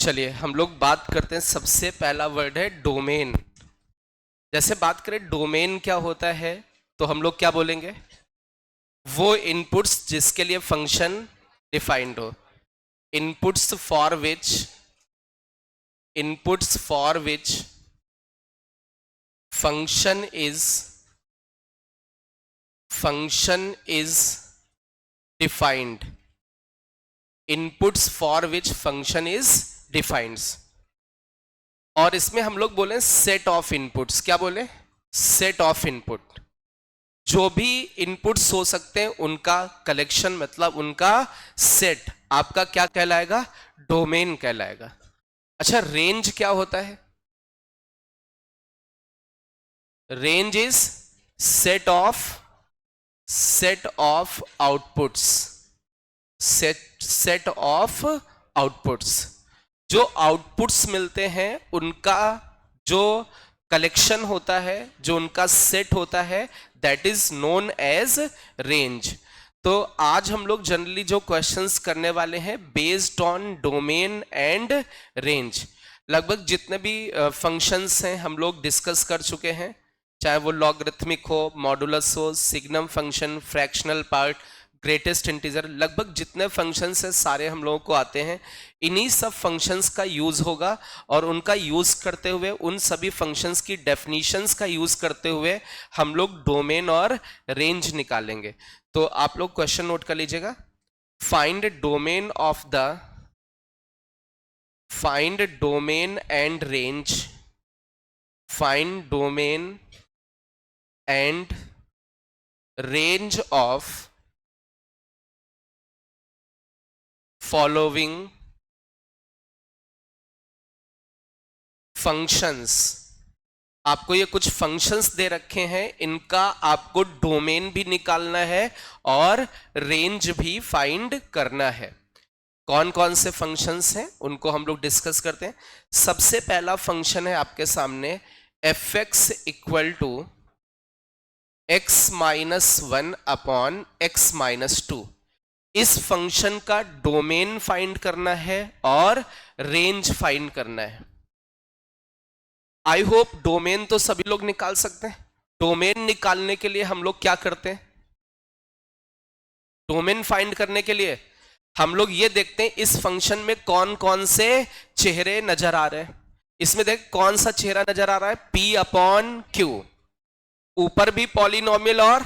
चलिए हम लोग बात करते हैं। सबसे पहला वर्ड है डोमेन। जैसे बात करें डोमेन क्या होता है तो हम लोग क्या बोलेंगे, वो इनपुट्स जिसके लिए फंक्शन डिफाइंड हो। Inputs for which function is defined. Inputs for which function is defined. और इसमें हम लोग बोले सेट ऑफ इनपुट्स। क्या बोले? Set of input. जो भी इनपुट्स हो सकते हैं उनका कलेक्शन, मतलब उनका सेट आपका क्या कहलाएगा? डोमेन कहलाएगा। अच्छा, रेंज क्या होता है? Range is set of outputs. Set of outputs. जो आउटपुट्स मिलते हैं उनका जो कलेक्शन होता है, जो उनका सेट होता है, that is known as range. तो आज हम लोग जनरली जो क्वेश्चंस करने वाले हैं based on domain and range. लगभग जितने भी फंक्शंस हैं हम लोग डिस्कस कर चुके हैं, चाहे वो लॉगरिथमिक हो, मॉडुलस हो, signum function, fractional part, greatest integer, लगभग जितने फंक्शंस हैं सारे हम लोगों को आते हैं। इन्हीं सब फंक्शंस का यूज होगा और उनका यूज करते हुए, उन सभी फंक्शंस की डेफिनेशंस का यूज करते हुए हम लोग डोमेन और रेंज निकालेंगे। तो आप लोग क्वेश्चन नोट कर लीजिएगा। Find domain and range. Find domain and range of following functions. आपको ये कुछ फंक्शंस दे रखे हैं, इनका आपको डोमेन भी निकालना है और रेंज भी फाइंड करना है। कौन कौन से फंक्शंस हैं उनको हम लोग डिस्कस करते हैं। सबसे पहला फंक्शन है आपके सामने fx equal to x-1 upon x-2। इस फंक्शन का डोमेन फाइंड करना है और रेंज फाइंड करना है। आई होप डोमेन तो सभी लोग निकाल सकते हैं। डोमेन निकालने के लिए हम लोग क्या करते हैं? डोमेन फाइंड करने के लिए हम लोग ये देखते हैं इस फंक्शन में कौन कौन से चेहरे नजर आ रहे हैं। इसमें देख कौन सा चेहरा नजर आ रहा है? p upon q। ऊपर भी पॉलिनोमियल और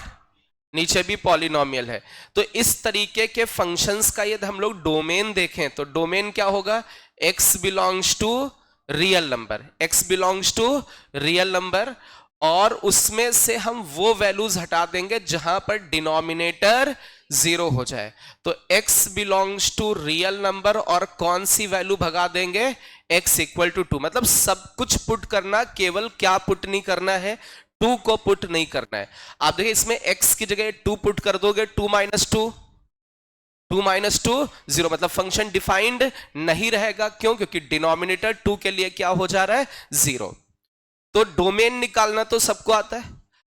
नीचे भी पॉलिनोमियल है। तो इस तरीके के फंक्शंस का यदि हम लोग डोमेन देखें तो डोमेन क्या होगा? x belongs to real number. x belongs to real number और उसमें से हम वो वैल्यूज हटा देंगे जहां पर डिनोमिनेटर 0 हो जाए। तो x belongs to real number और कौन सी वैल्यू भगा देंगे? x equal to 2। मतलब सब कुछ पुट करना, केवल क्या पुट नहीं करना है? 2 को पुट नहीं करना है। आप देखिए इसमें x की जगह 2 पुट कर दोगे, 2 माइनस 2 0, मतलब फंक्शन डिफाइंड नहीं रहेगा। क्यों? क्योंकि डिनोमिनेटर 2 के लिए क्या हो जा रहा है? 0। तो डोमेन निकालना तो सबको आता है।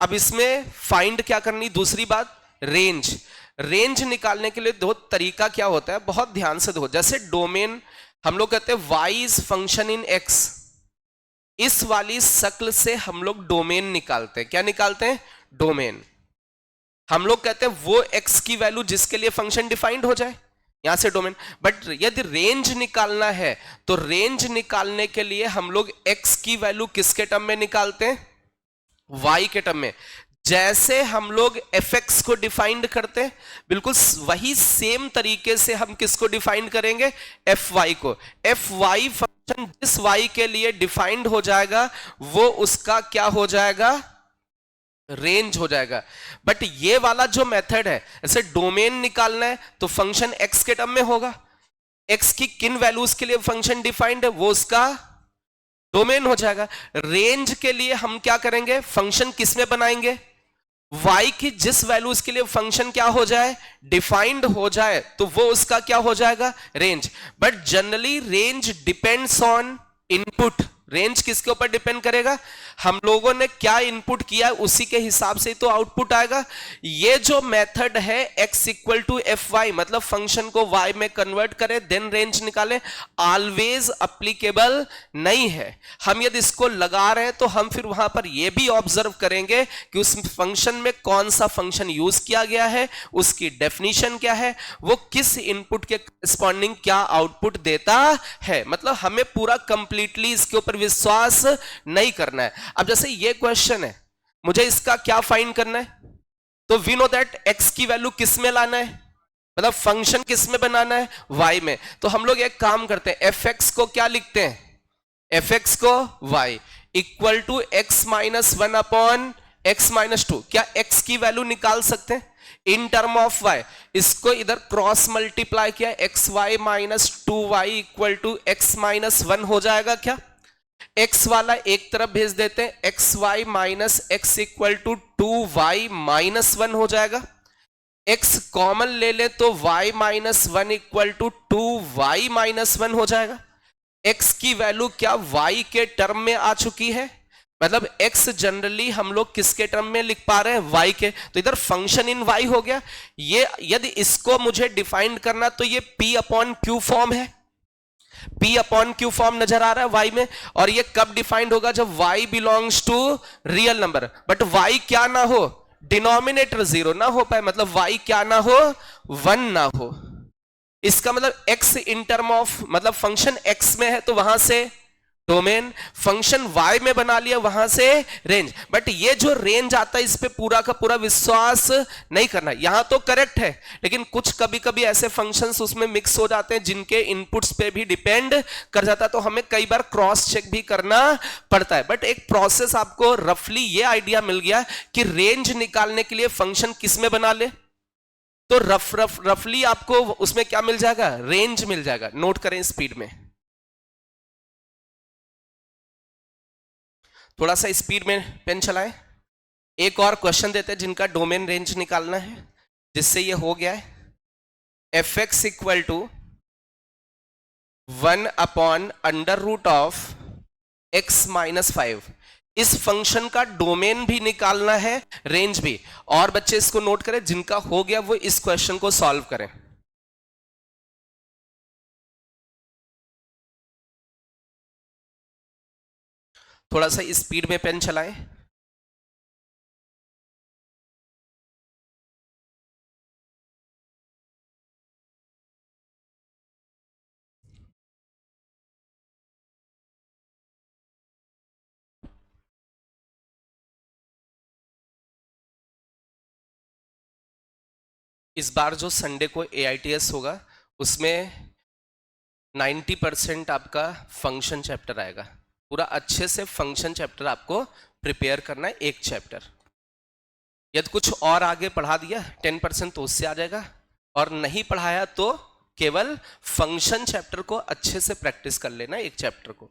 अब इसमें फाइंड क्या करनी? दूसरी बात, रेंज। रेंज निकालने के लिए दो तरीका क्या होता है, बहुत ध्यान से देखो। जैसे डोमेन हम लोग कहते हैं y is function in x, इस वाली शक्ल से हम लोग डोमेन निकालते हैं। क्या निकालते हैं? डोमेन। हम लोग कहते हैं वो x की वैल्यू जिसके लिए फंक्शन डिफाइंड हो जाए, यहां से डोमेन। बट यदि रेंज निकालना है तो रेंज निकालने के लिए हम लोग x की वैल्यू किसके टर्म में निकालते हैं? y के टर्म में। जैसे हम लोग fx को डिफाइंड करते हैं, बिल्कुल वही सेम तरीके से हम किसको डिफाइंड करेंगे? fy को। fy फंक्शन जिस y के लिए डिफाइंड हो जाएगा वो उसका क्या हो जाएगा? रेंज हो जाएगा। बट ये वाला जो मेथड है, ऐसे डोमेन निकालना है तो फंक्शन x के टर्म में होगा। x की किन वैल्यूज के लिए फंक्शन डिफाइंड है वो उसका डोमेन हो जाएगा। रेंज के लिए हम क्या करेंगे? फंक्शन किस में बनाएंगे? y की जिस वैल्यूज के लिए फंक्शन क्या हो जाए? डिफाइंड हो जाए, तो वो उसका क्या हो जाएगा? Range. But generally range depends on input. Range किसके ऊपर डिपेंड करेगा, हम लोगों ने क्या इनपुट किया उसी के हिसाब से तो आउटपुट आएगा। ये जो मेथड है x equal to f y, मतलब फंक्शन को y में कन्वर्ट करें देन रेंज निकालें, ऑलवेज अप्लीकेबल नहीं है। हम यदि इसको लगा रहे हैं तो हम फिर वहां पर यह भी ऑब्जर्व करेंगे कि उस फंक्शन में कौन सा फंक्शन यूज किया गया है, उसकी डेफिनेशन क्या है, वो किस इनपुट के रिस्पॉन्डिंग क्या आउटपुट देता है। मतलब हमें पूरा कंप्लीटली इसके ऊपर विश्वास नहीं करना है। अब जैसे ये क्वेश्चन है, मुझे इसका क्या फाइंड करना है, तो वी नो दैट x की वैल्यू किस में लाना है, मतलब फंक्शन किस में बनाना है, y में। तो हम लोग एक काम करते हैं, fx को क्या लिखते हैं, fx को y equal to x minus 1 upon x minus 2। क्या x की वैल्यू निकाल सकते हैं इन टर्म ऑफ y, इसको इधर क्रॉस मल्टीप्लाई किया, x y minus 2y equal to x minus 1 हो जाएगा क्या। x वाला एक तरफ भेज देते हैं, x y minus x equal to 2y minus 1 हो जाएगा। x कॉमन ले ले तो y minus 1 equal to 2y minus 1 हो जाएगा। x की वैल्यू क्या y के टर्म में आ चुकी है, मतलब x जनरली हम लोग किसके टर्म में लिख पा रहे हैं, y के, तो इधर फंक्शन इन y हो गया। ये यदि इसको मुझे डिफाइन करना तो ये p अपॉन क्यू फॉर्म है, p अपॉन क्यू फॉर्म नजर आ रहा है y में। और ये कब डिफाइंड होगा, जब y belongs to real number, but y क्या ना हो, डिनोमिनेटर 0 ना हो पाए, मतलब y क्या ना हो, 1 ना हो। इसका मतलब x इन टर्म ऑफ, मतलब फंक्शन x में है तो वहां से डोमेन, फंक्शन y में बना लिया वहां से रेंज। बट ये जो रेंज आता है इस पे पूरा का पूरा विश्वास नहीं करना। यहां तो करेक्ट है, लेकिन कुछ कभी कभी ऐसे फंक्शंस उसमें मिक्स हो जाते हैं जिनके इनपुट्स पे भी डिपेंड कर जाता है, तो हमें कई बार क्रॉस चेक भी करना पड़ता है। बट एक प्रोसेस आपको रफली ये आइडिया मिल गया कि रेंज निकालने के लिए फंक्शन किस में बना ले, तो रफली आपको उसमें क्या मिल जाएगा, रेंज मिल जाएगा। नोट करें स्पीड में, थोड़ा सा स्पीड में पेन चलाएं। एक और क्वेश्चन देते हैं जिनका डोमेन रेंज निकालना है, जिससे ये हो गया है f x equal to 1 upon under root of x minus 5। इस फंक्शन का डोमेन भी निकालना है, रेंज भी। और बच्चे इसको नोट करें, जिनका हो गया वो इस क्वेश्चन को सॉल्व करें। थोड़ा सा स्पीड में पेन चलाएं। इस बार जो संडे को AITS होगा उसमें 90% आपका फंक्शन चैप्टर आएगा। पूरा अच्छे से फंक्शन चैप्टर आपको प्रिपेयर करना है, एक चैप्टर। यदि कुछ और आगे पढ़ा दिया 10% तो उससे आ जाएगा, और नहीं पढ़ाया तो केवल फंक्शन चैप्टर को अच्छे से प्रैक्टिस कर लेना, एक चैप्टर को।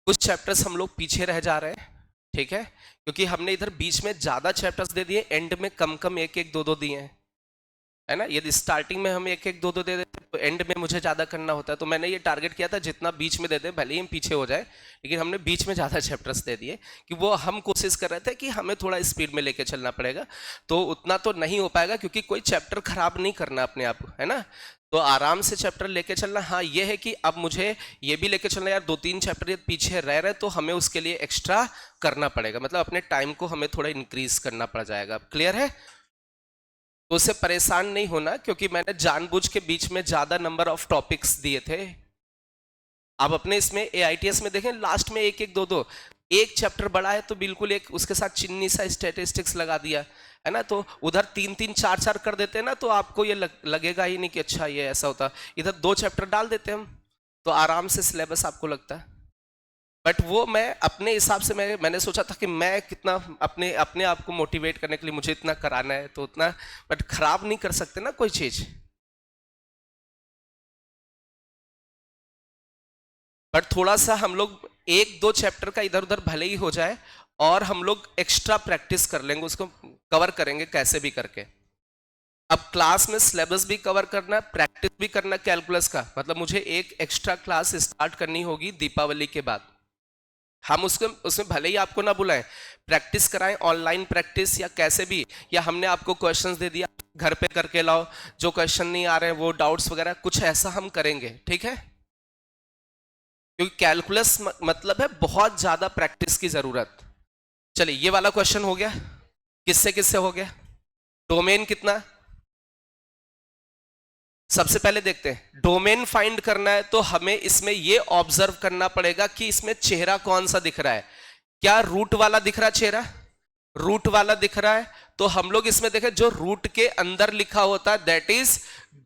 कुछ चैप्टर्स हम लोग पीछे रह जा रहे हैं, ठीक है, क्योंकि हमने इधर बीच में ज्यादा चैप्टर्स दे दिए, एंड में कम कम एक एक दो दो दिए हैं, है ना। यदि स्टार्टिंग में हम एक एक दो दो दे देते तो एंड में मुझे ज्यादा करना होता है। तो मैंने ये टारगेट किया था जितना बीच में दे दे, भले ही हम पीछे हो जाए, लेकिन हमने बीच में ज्यादा चैप्टर्स दे दिए कि वो हम कोशिश कर रहे थे कि हमें थोड़ा स्पीड में लेके चलना पड़ेगा। तो उतना तो नहीं हो पाएगा, क्योंकि कोई चैप्टर खराब नहीं करना अपने आप, है ना। तो आराम से चैप्टर लेके चलना। हाँ ये है कि अब मुझे ये भी लेके चलना, यार 2-3 चैप्टर पीछे रह रहे तो हमें उसके लिए एक्स्ट्रा करना पड़ेगा, मतलब अपने टाइम को हमें थोड़ा इंक्रीज करना पड़ जाएगा। क्लियर है, तो उससे परेशान नहीं होना, क्योंकि मैंने जानबूझ के बीच में ज्यादा नंबर ऑफ टॉपिक्स दिए थे। आप अपने इसमें AITS में देखें, लास्ट में एक एक दो दो, एक चैप्टर बड़ा है तो बिल्कुल एक उसके साथ चिन्नी सा स्टैटिस्टिक्स लगा दिया, है ना। तो उधर 3-3 4-4 कर देते हैं ना, तो आपको ये लगेगा ही नहीं कि अच्छा ये ऐसा होता। इधर 2 चैप्टर डाल देते हैं हम, तो आराम से सिलेबस आपको लगता है। बट वो मैं अपने हिसाब से मैंने सोचा था कि मैं कितना अपने आप को मोटिवेट करने के लिए मुझे इतना कराना है, तो उतना, बट खराब नहीं कर सकते ना कोई चीज। बट थोड़ा सा हम लोग 1-2 चैप्टर का इधर उधर भले ही हो जाए, और हम लोग एक्स्ट्रा प्रैक्टिस कर लेंगे, उसको कवर करेंगे कैसे भी करके। अब क्लास में सिलेबस भी कवर करना है, प्रैक्टिस प्रैक्टिस भी करना कैलकुलस का, मतलब मुझे एक एक्स्ट्रा क्लास स्टार्ट करनी होगी दीपावली के बाद। हम उसमें भले ही आपको ना बुलाएं, प्रैक्टिस कराएं, ऑनलाइन प्रैक्टिस या कैसे भी, या हमने आपको क्वेश्चंस दे दिया घर पे करके लाओ, जो क्वेश्चन नहीं आ रहे हैं वो डाउट्स वगैरह कुछ ऐसा हम करेंगे, ठीक है? क्योंकि कैलकुलस मतलब है बहुत ज्यादा प्रैक्टिस की जरूरत। चलिए ये वाला क्वेश्चन हो गया, किससे किससे हो गया? डोमेन कितना? सबसे पहले देखते हैं, डोमेन फाइंड करना है तो हमें इसमें यह ऑब्जर्व करना पड़ेगा कि इसमें चेहरा कौन सा दिख रहा है। क्या रूट वाला दिख रहा है चेहरा? रूट वाला दिख रहा है, तो हम लोग इसमें देखें जो रूट के अंदर लिखा होता है दैट इज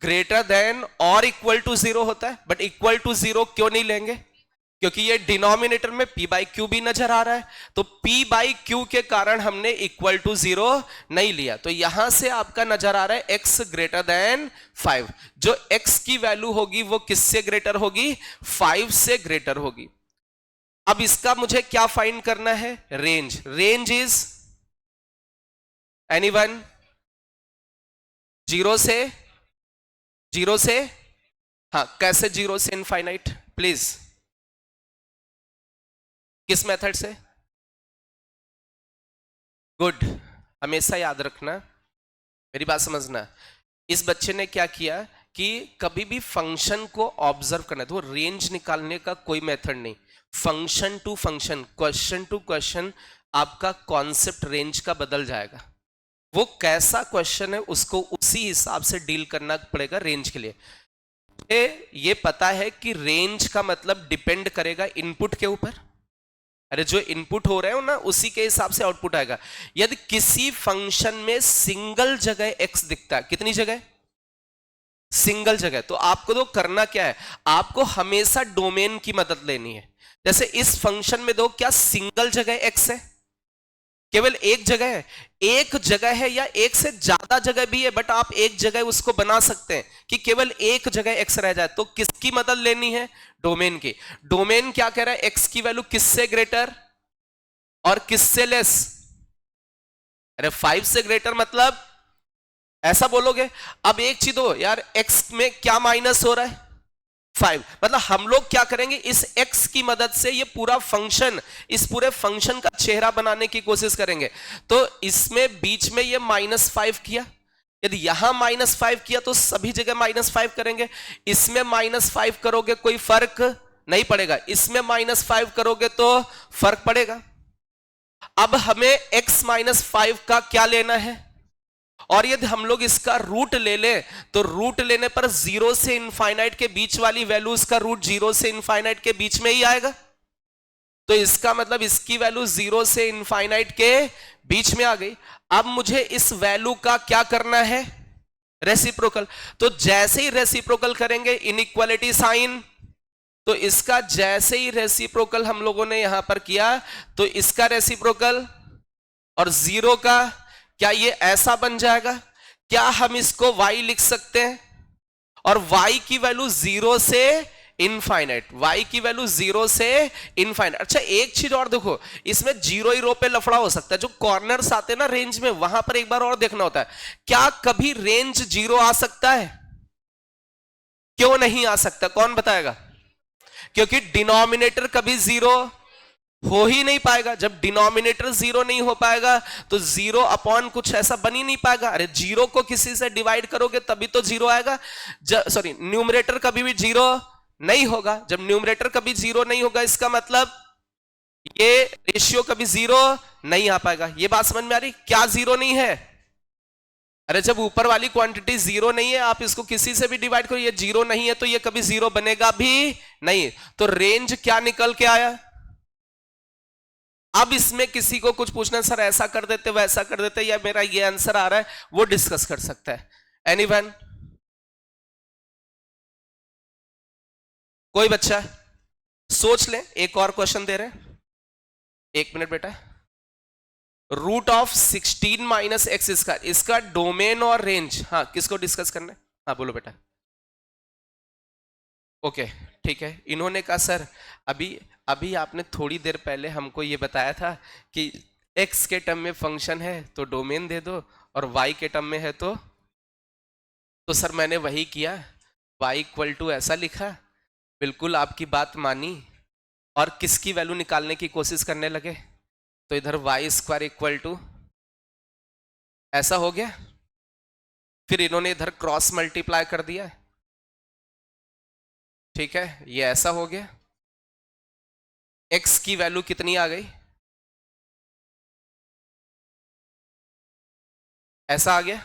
ग्रेटर देन और इक्वल टू 0 होता है। बट इक्वल टू 0 क्यों नहीं लेंगे? क्योंकि ये डिनोमिनेटर में p बाई क्यू भी नजर आ रहा है, तो p बाई क्यू के कारण हमने इक्वल टू 0 नहीं लिया। तो यहां से आपका नजर आ रहा है x ग्रेटर देन 5। जो x की वैल्यू होगी वो किससे ग्रेटर होगी? 5 से ग्रेटर होगी। अब इसका मुझे क्या फाइंड करना है? रेंज। Range is anyone? 0 से हाँ, कैसे 0 से इनफाइनाइट? प्लीज, किस मेथड से? गुड, हमेशा याद रखना, मेरी बात समझना। इस बच्चे ने क्या किया कि कभी भी फंक्शन को ऑब्जर्व करना है तो रेंज निकालने का कोई मेथड नहीं, function to function, question to question आपका कॉन्सेप्ट रेंज का बदल जाएगा। वो कैसा क्वेश्चन है उसको उसी हिसाब से डील करना पड़ेगा रेंज के लिए। ये पता है कि रेंज का मतलब डिपेंड करेगा इनपुट के ऊपर। अरे जो इनपुट हो रहे हो ना उसी के हिसाब से आउटपुट आएगा। यदि किसी फंक्शन में सिंगल जगह x दिखता है, कितनी जगह? सिंगल जगह, तो आपको तो करना क्या है, आपको हमेशा डोमेन की मदद लेनी है। जैसे इस फंक्शन में दो, क्या सिंगल जगह x है? केवल एक जगह है? एक जगह है या एक से ज्यादा जगह भी है, बट आप एक जगह उसको बना सकते हैं कि केवल एक जगह x रह जाए। तो किसकी मदद लेनी है? डोमेन की। डोमेन क्या कह रहा है? x की वैल्यू किससे ग्रेटर और किससे लेस? अरे 5 से ग्रेटर मतलब ऐसा बोलोगे। अब एक चीज हो यार, x में क्या माइनस हो रहा है? 5। मतलब हम लोग क्या करेंगे, इस x की मदद से ये पूरा फंक्शन, इस पूरे फंक्शन का चेहरा बनाने की कोशिश करेंगे। तो इसमें बीच में ये -5 किया, यदि यहां -5 किया तो सभी जगह -5 करेंगे। इसमें -5 करोगे कोई फर्क नहीं पड़ेगा, इसमें -5 करोगे तो फर्क पड़ेगा। अब हमें x -5 का क्या लेना है, और यदि हम लोग इसका रूट ले ले तो रूट लेने पर 0 से इनफाइनाइट के बीच वाली वैल्यू, इसका रूट 0 से इनफाइनाइट के बीच में ही आएगा। तो इसका मतलब इसकी वैल्यू 0 से इनफाइनाइट के बीच में आ गई। अब मुझे इस वैल्यू का क्या करना है? रेसिप्रोकल। तो जैसे ही रेसिप्रोकल करेंगे इनइक्वालिटी साइन, तो इसका जैसे ही रेसिप्रोकल हम लोगों ने यहां पर किया तो इसका रेसिप्रोकल और 0 का, क्या ये ऐसा बन जाएगा? क्या हम इसको y लिख सकते हैं और y की वैल्यू 0 से इनफाइनाइट, y की वैल्यू 0 से इनफाइनाइट। अच्छा एक चीज और देखो, इसमें 0 ही रो पे लफड़ा हो सकता है, जो कॉर्नर्स आते हैं ना रेंज में, वहां पर एक बार और देखना होता है। क्या कभी रेंज 0 आ सकता है? क्यों नहीं आ सकता? कौन बताएगा? क्योंकि डिनोमिनेटर कभी 0 हो ही नहीं पाएगा। जब डिनोमिनेटर 0 नहीं हो पाएगा तो 0 अपॉन कुछ ऐसा बन ही नहीं पाएगा। अरे 0 को किसी से डिवाइड करोगे तभी तो 0 आएगा। सॉरी, न्यूमरेटर कभी भी 0 नहीं होगा। जब न्यूमरेटर कभी 0 नहीं होगा इसका मतलब ये रेशियो कभी 0 नहीं आ पाएगा। ये बात समझ में आ रही? क्या 0 नहीं है? अरे जब ऊपर वाली क्वांटिटी 0 नहीं है, आप इसको किसी से भी डिवाइड करो, ये 0 नहीं है तो ये कभी 0 बनेगा भी नहीं। तो रेंज क्या निकल के आया? अब इसमें किसी को कुछ पूछना, सर ऐसा कर देते वैसा कर देते, या मेरा ये आंसर आ रहा है, वो डिस्कस कर सकता है। एनीवन? कोई बच्चा सोच ले, एक और क्वेश्चन दे रहे हैं। 1 मिनट बेटा। Root of 16 minus x square, इसका डोमेन और रेंज, हाँ किसको डिस्कस करना है? हाँ बोलो बेटा। ओके ठीक है। इन्होंने कहा सर अभी अभी आपने थोड़ी देर पहले हमको ये बताया था कि x के टर्म में फंक्शन है तो डोमेन दे दो और y के टर्म में है तो सर मैंने वही किया। y इक्वल टू ऐसा लिखा, बिल्कुल आपकी बात मानी और किसकी वैल्यू निकालने की कोशिश करने लगे, तो इधर वाई स्क्वायर इक्वल टू ऐसा हो गया। फिर इन्होंने इधर क्रॉस मल्टीप्लाई कर दिया, ठीक है, ये ऐसा हो गया। x की वैल्यू कितनी आ गई, ऐसा आ गया।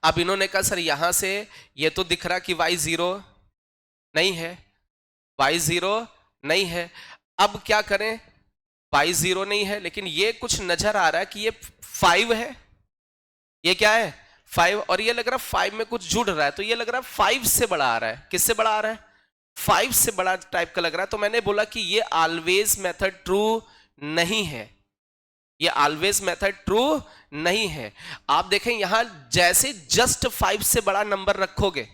अब इन्होंने कहा सर यहां से ये तो दिख रहा कि y 0 नहीं है, y 0 नहीं है, अब क्या करें, y 0 नहीं है लेकिन ये कुछ नजर आ रहा है कि ये 5 है, ये क्या है 5, और ये लग रहा है 5 में कुछ जुड़ रहा है, तो ये लग रहा है 5 से बड़ा आ रहा है। किससे बड़ा आ रहा है, 5 से बड़ा टाइप का लग रहा है। तो मैंने बोला कि ये ऑलवेज मेथड ट्रू नहीं है, ये ऑलवेज मेथड ट्रू नहीं है। आप देखें यहां जैसे जस्ट 5 से बड़ा नंबर रखोगे,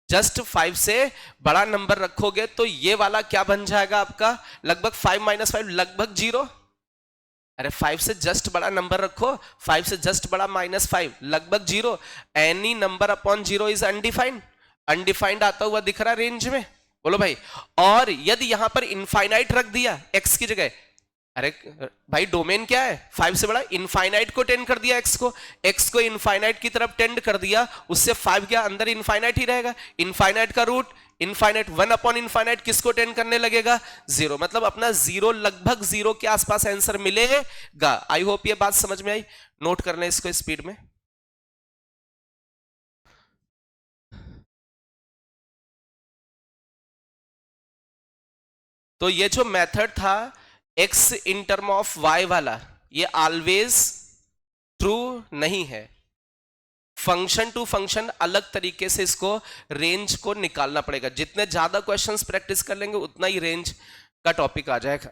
जस्ट 5 से बड़ा नंबर रखोगे तो ये वाला क्या बन जाएगा आपका, लगभग 5 माइनस 5 लगभग 0। अरे 5 से जस्ट बड़ा नंबर रखो, 5 से जस्ट बड़ा -5 लगभग 0। Any number upon 0 is undefined, undefined आता हुआ दिख रहा रेंज में, बोलो भाई। और यदि यहां पर इनफाइनाइट रख दिया x की जगह, अरे भाई डोमेन क्या है 5 से बड़ा, इनफाइनाइट को टेंड कर दिया, x को इनफाइनाइट की तरफ टेंड कर दिया, उससे 5 क्या अंदर इनफाइनाइट ही रहेगा, इनफाइनाइट का रूट इनफाइनाइट, 1 अपॉन इनफाइनाइट किसको टेंड करने लगेगा, 0, मतलब अपना 0 लगभग 0 के आसपास आंसर मिलेगा। आई होप ये बात समझ में आई, नोट कर लें इसको स्पीड में। तो ये जो मेथड था x in term of y वाला, ये ऑलवेज ट्रू नहीं है। फंक्शन टू फंक्शन अलग तरीके से इसको रेंज को निकालना पड़ेगा। जितने ज्यादा क्वेश्चंस प्रैक्टिस कर लेंगे उतना ही रेंज का टॉपिक आ जाएगा।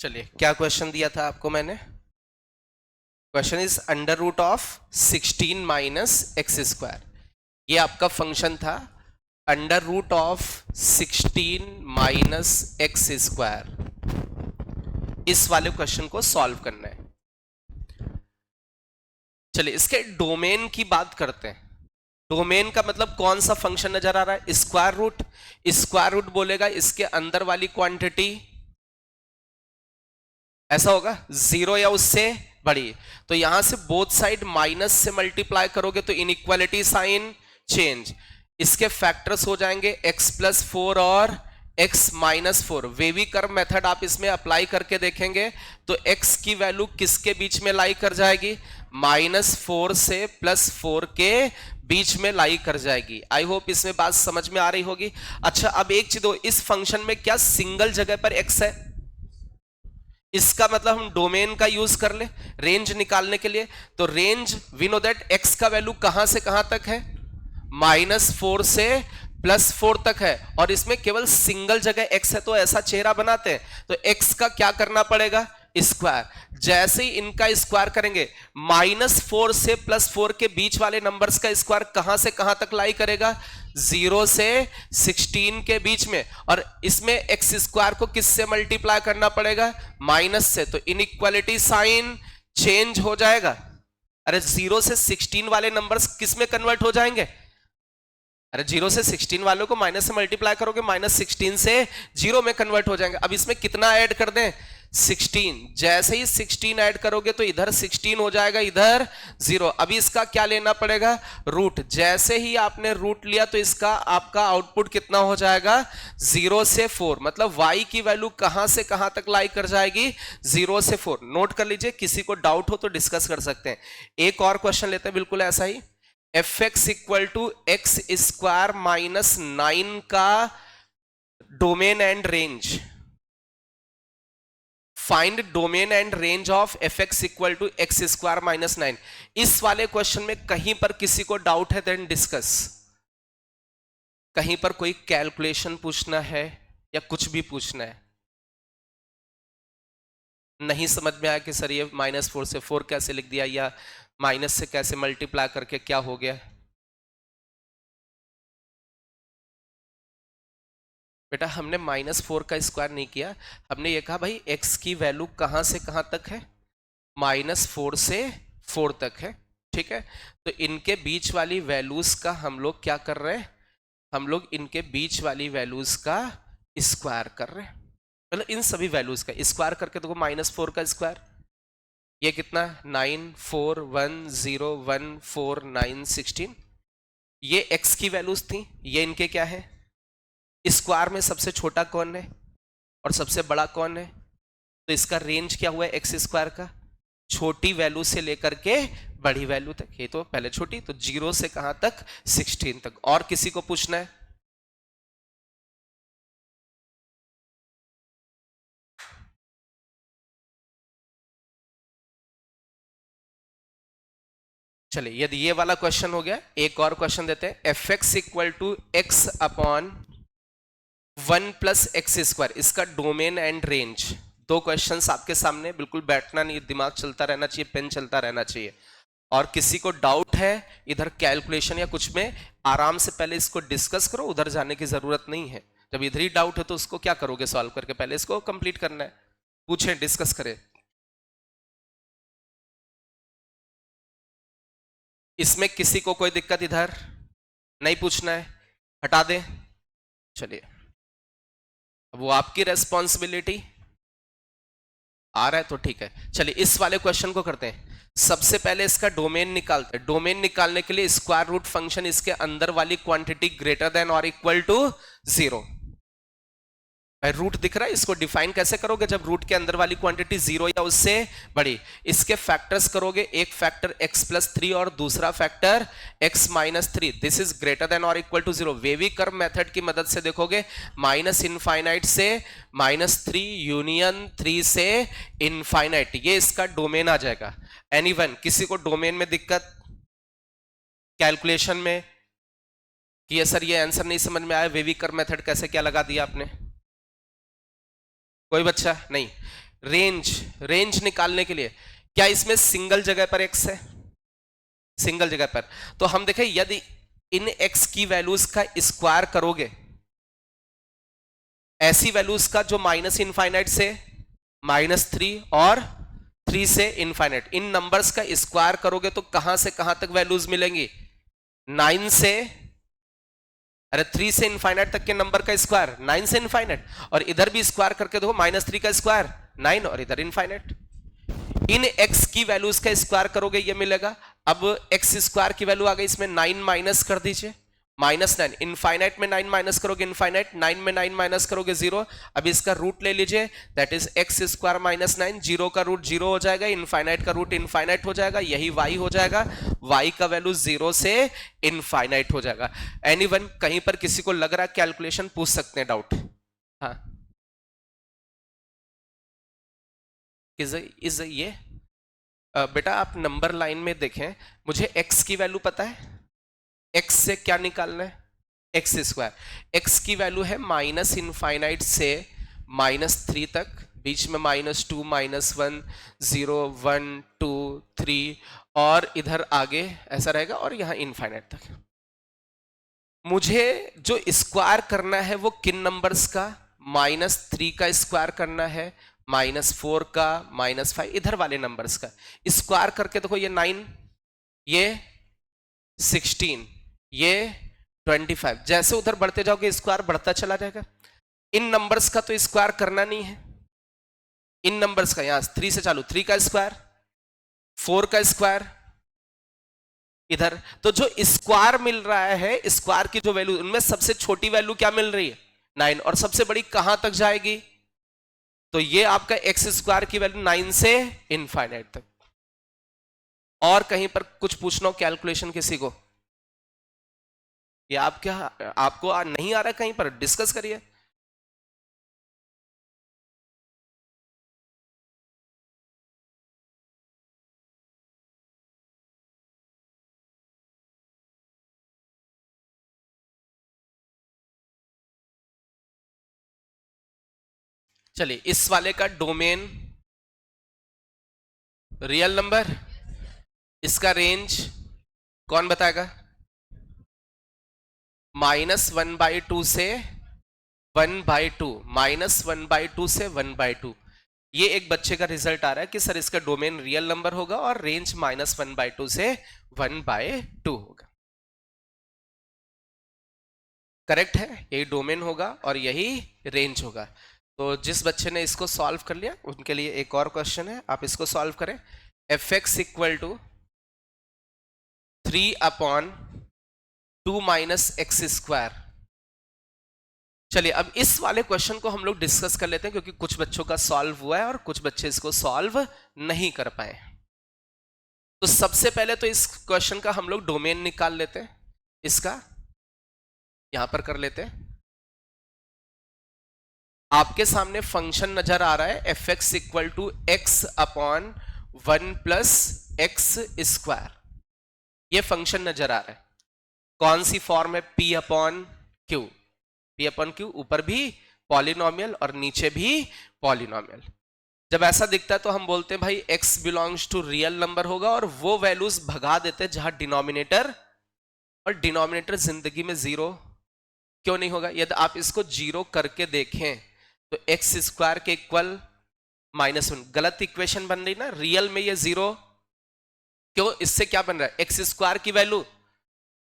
चलिए क्या क्वेश्चन दिया था आपको मैंने, question is under root of 16 minus x square. ये आपका फंक्शन था under root of 16 minus x square. इस वाले क्वेश्चन को सॉल्व करना है। चलिए इसके डोमेन की बात करते हैं। डोमेन का मतलब कौन सा फंक्शन नजर आ रहा है, स्क्वायर रूट। स्क्वायर रूट बोलेगा इसके अंदर वाली क्वांटिटी ऐसा होगा 0 या उससे बड़ी, तो यहां से बोथ साइड माइनस से मल्टीप्लाई करोगे तो इनइक्वालिटी साइन चेंज, इसके फैक्टर्स हो जाएंगे x+4 और x-4। वेवी कर्व मेथड आप इसमें अप्लाई करके देखेंगे तो x की वैल्यू किसके बीच में लाई कर जाएगी, -4 से +4 के बीच में लाई कर जाएगी। आई होप इसमें बात समझ में आ रही होगी। अच्छा अब एक चीज, इस फंक्शन में क्या सिंगल जगह पर x है, इसका मतलब हम डोमेन का यूज कर ले रेंज निकालने के लिए। तो range we know that x का वैल्यू कहां से कहां तक है, -4 से +4 तक है, और इसमें केवल सिंगल जगह x है, तो ऐसा चेहरा बनाते हैं। तो x का क्या करना पड़ेगा, स्क्वायर। जैसे ही इनका स्क्वायर करेंगे -4 से +4 के बीच वाले नंबर्स का स्क्वायर कहां से कहां तक लाई करेगा, 0 से 16 के बीच में, और इसमें एक्स स्क्वायर को किससे मल्टीप्लाई करना पड़ेगा, माइनस से, तो इनइक्वालिटी साइन चेंज हो जाएगा। अरे 0 से 16 वाले नंबर्स किस में कन्वर्ट हो जाएंगे, अरे 0 से 16 वालों को माइनस से मल्टीप्लाई करोगे, -16 से 0 में कन्वर्ट हो जाएंगे। अब इसमें कितना ऐड कर दें, 16, जैसे ही 16 ऐड करोगे तो इधर 16 हो जाएगा, इधर 0। अभी इसका क्या लेना पड़ेगा, रूट। जैसे ही आपने रूट लिया तो इसका आपका आउटपुट कितना हो जाएगा, 0 से 4। मतलब y की वैल्यू कहां से कहां तक लाई कर जाएगी, 0 से 4। नोट कर लीजिए, किसी को डाउट हो तो डिस्कस कर सकते हैं। एक और क्वेश्चन लेते हैं बिल्कुल ऐसा ही। F x equal to x square minus 9 का domain and range. Find domain and range of f x equal to x square minus 9। इस वाले क्वेश्चन में कहीं पर किसी को डाउट है देन डिस्कस। कहीं पर कोई कैलकुलेशन पूछना है या कुछ भी पूछना है, नहीं समझ में आया कि सर ये -4 से 4 कैसे लिख दिया, या माइनस से कैसे मल्टीप्लाई करके क्या हो गया। बेटा हमने -4 का स्क्वायर नहीं किया, हमने ये कहा भाई x की वैल्यू कहां से कहां तक है, -4 से 4 तक है। ठीक है, तो इनके बीच वाली वैल्यूज का हम लोग क्या कर रहे हैं, हम लोग इनके बीच वाली वैल्यूज का स्क्वायर कर रहे हैं। मतलब इन सभी वैल्यूज का स्क्वायर करके देखो, -4 का स्क्वायर ये कितना, 9 4 1 0 1 4 9 16। ये x की वैल्यूज थी, ये इनके क्या है, स्क्वायर में सबसे छोटा कौन है और सबसे बड़ा कौन है, तो इसका रेंज क्या हुआ एक्स स्क्वायर का, छोटी वैल्यू से लेकर के बड़ी वैल्यू तक। ये तो पहले छोटी, तो 0 से कहां तक, 16 तक। और किसी को पूछना है, चलिए यदि ये वाला क्वेश्चन हो गया, एक और क्वेश्चन देते हैं। F x equal to x upon 1 plus x square, इसका डोमेन एंड रेंज। दो क्वेश्चंस आपके सामने, बिल्कुल बैठना नहीं, दिमाग चलता रहना चाहिए, पेन चलता रहना चाहिए। और किसी को डाउट है इधर कैलकुलेशन या कुछ में, आराम से पहले इसको डिस्कस करो, उधर जाने की जरूरत नहीं है। जब इधर ही डाउट है तो उसको क्या करोगे, सॉल्व करके पहले इसको कंप्लीट करना है। पूछें, डिस्कस करें। इसमें किसी को कोई दिक्कत इधर नहीं, पूछना है हटा दें। चलिए, अब वो आपकी रेस्पॉन्सिबिलिटी, आ रहा है तो ठीक है। चलिए इस वाले क्वेश्चन को करते हैं। सबसे पहले इसका डोमेन निकालते हैं। डोमेन निकालने के लिए स्क्वायर रूट फंक्शन इसके अंदर वाली क्वांटिटी ग्रेटर देन और इक्वल टू 0। रूट दिख रहा है, इसको डिफाइन कैसे करोगे, जब रूट के अंदर वाली क्वांटिटी 0 या उससे बड़ी। इसके फैक्टर्स करोगे, एक फैक्टर x+3 और दूसरा factor x-3। This is greater than और equal to 0। Wavy curve method की मदद से देखोगे, -इनफाइनाइट से -3 यूनियन 3 से इनफाइनाइट, ये इसका डोमेन आ जाएगा। एनीवन, किसी को डोमेन में दिक्कत, कैलकुलेशन में, कि ये सर ये आंसर नहीं समझ में आया, वेवी कर्व मेथड कैसे क्या लगा दिया आपने, कोई बच्चा नहीं। रेंज निकालने के लिए क्या इसमें सिंगल जगह पर x है, सिंगल जगह पर, तो हम देखें यदि इन x की वैल्यूज का स्क्वायर करोगे, ऐसी वैल्यूज का जो -इनफाइनाइट से -3 और 3 से इनफाइनाइट, इन नंबर्स का स्क्वायर करोगे तो कहां से कहां तक वैल्यूज मिलेंगी, 9 से, अरे 3 से इनफाइनाइट तक के नंबर का स्क्वायर 9 से इनफाइनाइट, और इधर भी स्क्वायर करके देखो, -3 का स्क्वायर 9 और इधर इनफाइनाइट। इन x की वैल्यूज का स्क्वायर करोगे ये मिलेगा। अब x स्क्वायर की वैल्यू आ गई, इसमें 9 माइनस कर दीजिए, -9, इनफाइनाइट में 9 माइनस करोगे इनफाइनाइट, 9 में 9 माइनस करोगे 0। अब इसका रूट ले लीजिए, दैट इज x स्क्वायर -9, 0 का रूट 0 हो जाएगा, इनफाइनाइट का रूट इनफाइनाइट हो जाएगा, यही y हो जाएगा। y का वैल्यू 0 से इनफाइनाइट हो जाएगा। एनीवन, कहीं पर किसी को लग रहा है कैलकुलेशन, पूछ सकते हैं डाउट। हाँ, इज ये बेटा आप नंबर लाइन में देखें, मुझे x की वैल्यू पता है, x से क्या निकालना है, एक्स स्क्वायर। x की वैल्यू है -इनफाइनाइट से -3 तक, बीच में -2 -1 0 1 2 3 और इधर आगे ऐसा रहेगा, और यहां इनफाइनाइट तक। मुझे जो स्क्वायर करना है वो किन नंबर्स का, -3 का स्क्वायर करना है, -4 का, -5, इधर वाले नंबर्स का स्क्वायर करके देखो, ये 9, ये 16, ये 25, जैसे उधर बढ़ते जाओगे स्क्वायर बढ़ता चला जाएगा। इन नंबर्स का तो स्क्वायर करना नहीं है, इन नंबर्स का, यहां 3 से चालू, 3 का स्क्वायर, 4 का स्क्वायर इधर, तो जो स्क्वायर मिल रहा है, स्क्वायर की जो वैल्यू, उनमें सबसे छोटी वैल्यू क्या मिल रही है 9, और सबसे बड़ी कहां तक जाएगी, तो ये आपका एक्स स्क्वायर की वैल्यू 9 से इनफाइनाइट तक। और कहीं पर कुछ पूछना हो कैलकुलेशन किसी को, ये आप क्या, आपको नहीं आ रहा है कहीं पर, डिस्कस करिए। चलिए इस वाले का डोमेन रियल नंबर, इसका रेंज कौन बताएगा, -1/2 से 1/2, -1/2 से 1/2। ये एक बच्चे का रिजल्ट आ रहा है कि सर इसका डोमेन रियल नंबर होगा और रेंज -1/2 से 1/2 होगा। करेक्ट है, यही डोमेन होगा और यही रेंज होगा। तो जिस बच्चे ने इसको सॉल्व कर लिया उनके लिए एक और क्वेश्चन है, आप इसको सॉल्व करें। fx equal to 3/2 minus x square. चलिए अब इस वाले क्वेश्चन को हम लोग डिस्कस कर लेते हैं, क्योंकि कुछ बच्चों का सॉल्व हुआ है और कुछ बच्चे इसको सॉल्व नहीं कर पाए। तो सबसे पहले तो इस क्वेश्चन का हम लोग डोमेन निकाल लेते हैं, इसका यहां पर कर लेते हैं। आपके सामने फंक्शन नजर आ रहा है f x equal to x upon 1 plus x square, ये फंक्शन नजर आ रहा है। कौन सी फॉर्म है, p upon q, p upon q, ऊपर भी पॉलिनोमियल और नीचे भी पॉलिनोमियल। जब ऐसा दिखता है तो हम बोलते हैं भाई x belongs to real number होगा, और वो वैल्यूज भगा देते हैं जहां डिनोमिनेटर, और डिनोमिनेटर जिंदगी में जीरो क्यों नहीं होगा। यदि आप इसको जीरो करके देखें तो एक्स स्क्वायर के इक्वल -1, गलत इक्वेशन बन रही ना, रियल में ये जीरो क्यों, इससे क्या बन रहा है, एक्स स्क्वायर की वैल्यू,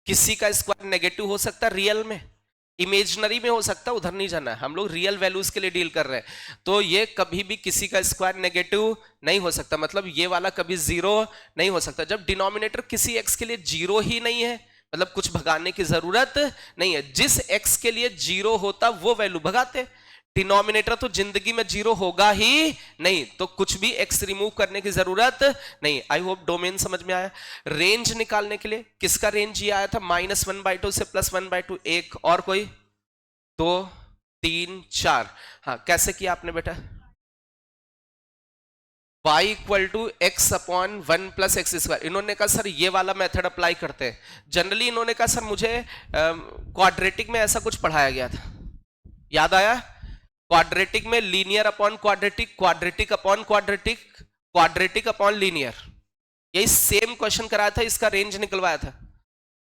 किसी का स्क्वायर नेगेटिव हो सकता है रियल में, इमेजनरी में हो सकता है, उधर नहीं जाना है, हम लोग रियल वैल्यूज के लिए डील कर रहे हैं। तो ये कभी भी किसी का स्क्वायर नेगेटिव नहीं हो सकता, मतलब ये वाला कभी जीरो नहीं हो सकता। जब डिनोमिनेटर किसी एक्स के लिए जीरो ही नहीं है, मतलब कुछ भगाने की जरूरत नहीं है, जिस एक्स के लिए जीरो होता वो वैल्यू भगाते। डिनोमिनेटर तो जिंदगी में जीरो होगा ही नहीं, तो कुछ भी एक्स रिमूव करने की जरूरत नहीं। आई होप डोमेन समझ में आया। रेंज निकालने के लिए किसका रेंज ये आया था, -1/2 से +1/2, एक और कोई, 2 3 4। हाँ कैसे किया आपने बेटा, y equal to x upon 1 plus x square. इन्होंने कहा सर ये वाला मेथड अप्लाई करते हैं। जनरली इन्होंने कहा सर मुझे क्वाड्रेटिक में ऐसा कुछ पढ़ाया गया था, याद आया, क्वाड्रेटिक में linear upon quadratic, quadratic upon quadratic, quadratic upon linear, यही सेम क्वेश्चन कराया था, इसका रेंज निकलवाया था।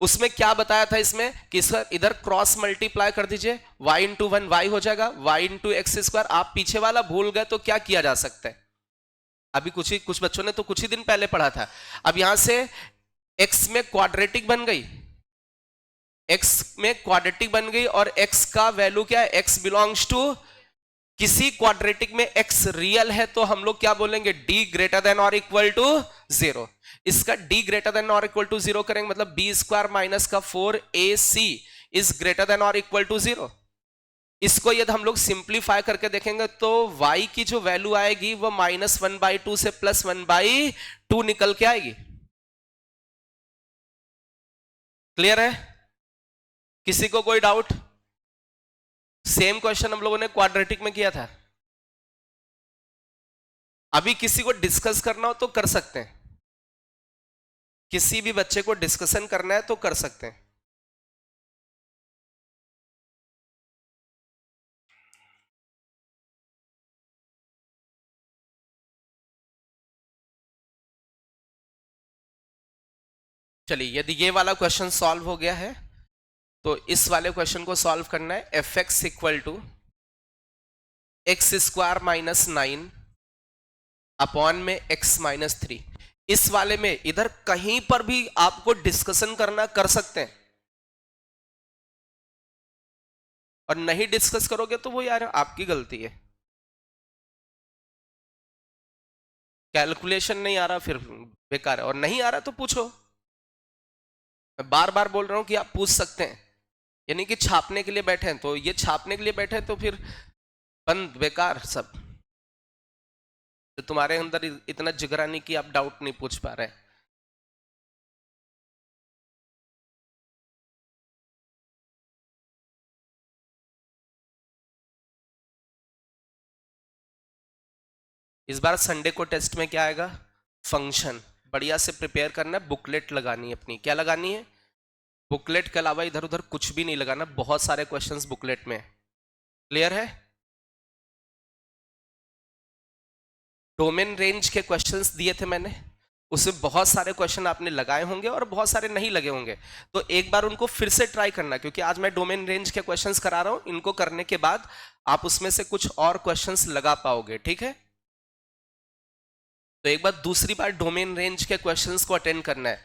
उसमें क्या बताया था इसमें कि सर इधर क्रॉस मल्टीप्लाई कर दीजिए, y इंटू 1 y हो जाएगा, y इंटू एक्स स्क्वायर। आप पीछे वाला भूल गए तो क्या किया जा सकता है, अभी कुछ बच्चों ने तो कुछ ही दिन पहले पढ़ा था। अब यहां से x में क्वाड्रेटिक बन गई, x में क्वाड्रेटिक बन गई, और x का वैल्यू क्या है, x बिलोंग्स टू, किसी क्वाड्रेटिक में x रियल है तो हम लोग क्या बोलेंगे, d ग्रेटर देन और इक्वल टू 0। इसका d ग्रेटर देन और इक्वल टू 0 करेंगे, मतलब b स्क्वायर माइनस का 4ac इज ग्रेटर देन और इक्वल टू 0। इसको यदि हम लोग सिंप्लीफाई करके देखेंगे तो y की जो वैल्यू आएगी वो -1/2 से +1/2 निकल के आएगी। क्लियर है, किसी को कोई डाउट। सेम क्वेश्चन हम लोगों ने क्वाड्रेटिक में किया था। अभी किसी को डिस्कस करना हो तो कर सकते हैं, किसी भी बच्चे को डिस्कशन करना है तो कर सकते हैं। चलिए यदि ये वाला क्वेश्चन सॉल्व हो गया है तो इस वाले क्वेश्चन को सॉल्व करना है। F x equal to x square -9 upon में x -3। इस वाले में इधर कहीं पर भी आपको डिस्कशन करना कर सकते हैं, और नहीं डिस्कस करोगे तो वो यार आपकी गलती है। कैलकुलेशन नहीं आ रहा फिर बेकार है, और नहीं आ रहा तो पूछो। मैं बार बार बोल रहा हूं कि आप पूछ सकते हैं, यानी कि छापने के लिए बैठे हैं तो ये छापने के लिए बैठे हैं तो फिर बंद, बेकार सब। तो तुम्हारे अंदर इतना जिगरा नहीं कि आप डाउट नहीं पूछ पा रहे हैं। इस बार संडे को टेस्ट में क्या आएगा? फंक्शन। बढ़िया से प्रिपेयर करना है, बुकलेट लगानी है अपनी। क्या लगानी है? बुकलेट के अलावा इधर उधर कुछ भी नहीं लगाना, बहुत सारे क्वेश्चंस बुकलेट में। क्लियर है? डोमेन रेंज के क्वेश्चंस दिए थे मैंने, उसमें बहुत सारे क्वेश्चन आपने लगाए होंगे और बहुत सारे नहीं लगे होंगे, तो एक बार उनको फिर से ट्राई करना, क्योंकि आज मैं डोमेन रेंज के क्वेश्चंस करा रहा हूं। इनको करने के बाद आप उसमें से कुछ और क्वेश्चंस लगा पाओगे, ठीक है? तो एक बार दूसरी बार डोमेन रेंज के क्वेश्चंस को अटेंड करना है।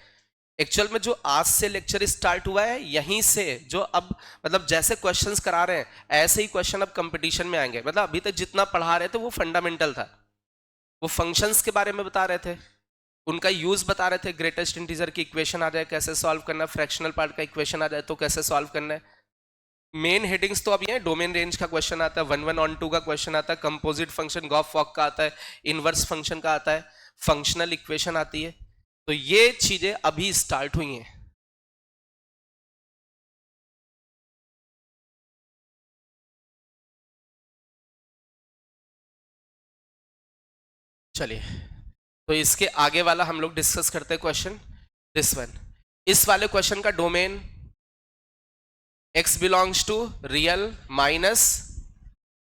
एक्चुअल में जो आज से लेक्चर स्टार्ट हुआ है, यहीं से जो अब मतलब जैसे क्वेश्चंस करा रहे हैं ऐसे ही क्वेश्चन अब कंपटीशन में आएंगे। मतलब अभी तक जितना पढ़ा रहे थे वो फंडामेंटल था, वो फंक्शंस के बारे में बता रहे थे, उनका यूज बता रहे थे। ग्रेटेस्ट इंटीजर की इक्वेशन आ जाए कैसे सॉल्व करना, फ्रैक्शनल पार्ट का इक्वेशन आ जाए तो कैसे सॉल्व करना है। मेन हेडिंग्स तो अभी है, डोमेन रेंज का क्वेश्चन आता है, 1-1-on-2 का क्वेश्चन आता है, कंपोजिट फंक्शन गॉफ वॉक का आता है, इनवर्स फंक्शन का आता है, फंक्शनल इक्वेशन आती है। तो ये चीजें अभी स्टार्ट हुई हैं। चलिए, तो इसके आगे वाला हम लोग डिस्कस करते हैं क्वेश्चन, दिस वन। इस वाले क्वेश्चन का domain x belongs to real minus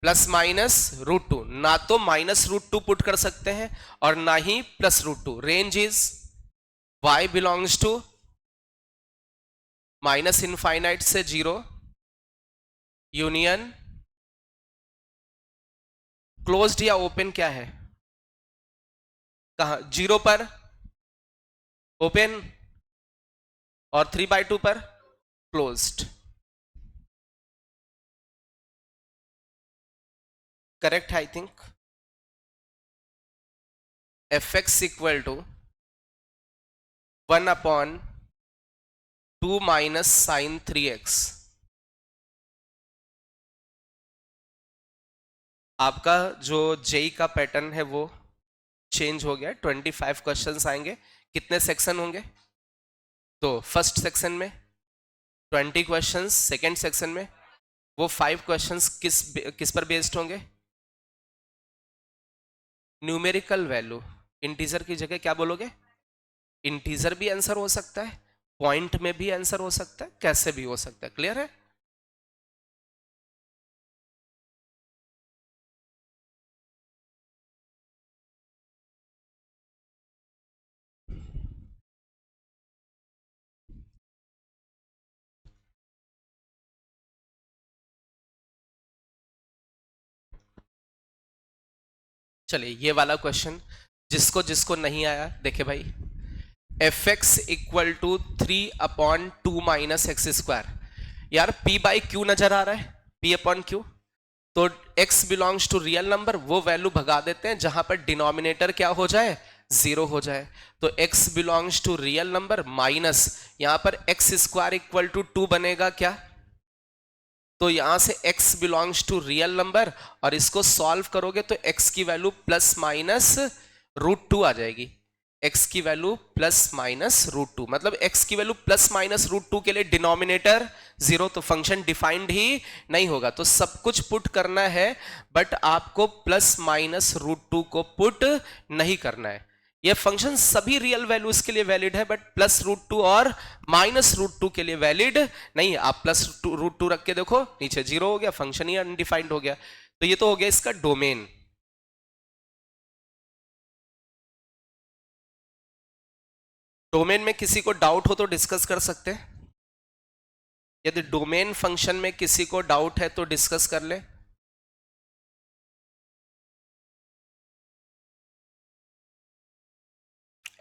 plus minus √2, ना तो -√2 पुट कर सकते हैं और ना ही +√2। Range is y belongs to minus infinite से 0 यूनियन क्लोज्ड या ओपन क्या है? कहा 0 पर ओपन और 3/2 पर closed. Correct I think. fx equal to 1/2 minus sine 3x। आपका जो जेई का पैटर्न है वो चेंज हो गया, 25 क्वेश्चंस आएंगे। कितने सेक्शन होंगे? तो फर्स्ट सेक्शन में 20 क्वेश्चंस, सेकंड सेक्शन में वो 5 क्वेश्चंस किस पर बेस्ड होंगे? Numerical value. इंटीजर की जगह क्या बोलोगे? इंटीजर भी आंसर हो सकता है, पॉइंट में भी आंसर हो सकता है, कैसे भी हो सकता है। क्लियर है? चलिए, ये वाला क्वेश्चन जिसको जिसको नहीं आया देखे भाई। fx equal to 3/2 minus x square. यार p/q नजर आ रहा है, p/q। तो x belongs to real number, वो वैल्यू भगा देते हैं जहां पर डिनोमिनेटर क्या हो जाए? 0 हो जाए। तो x belongs to real number minus, यहां पर एक्स स्क्वायर इक्वल टू 2 बनेगा क्या? तो यहां से x belongs to real number, और इसको सॉल्व करोगे तो x की वैल्यू प्लस माइनस √2 आ जाएगी। x की वैल्यू प्लस माइनस √2, मतलब x की वैल्यू प्लस माइनस √2 के लिए डिनोमिनेटर 0, तो फंक्शन डिफाइंड ही नहीं होगा। तो सब कुछ पुट करना है, बट आपको प्लस माइनस √2 को पुट नहीं करना है। ये फंक्शन सभी रियल वैल्यूज के लिए वैलिड है, बट +√2 और -√2 के लिए वैलिड नहीं है। आप +√2 रख के देखो, नीचे 0 हो गया, फंक्शन ही अनडिफाइंड हो गया। तो ये तो हो गया इसका डोमेन। डोमेन में किसी को डाउट हो तो डिस्कस कर सकते हैं। यदि डोमेन फंक्शन में किसी को डाउट है तो डिस्कस कर ले।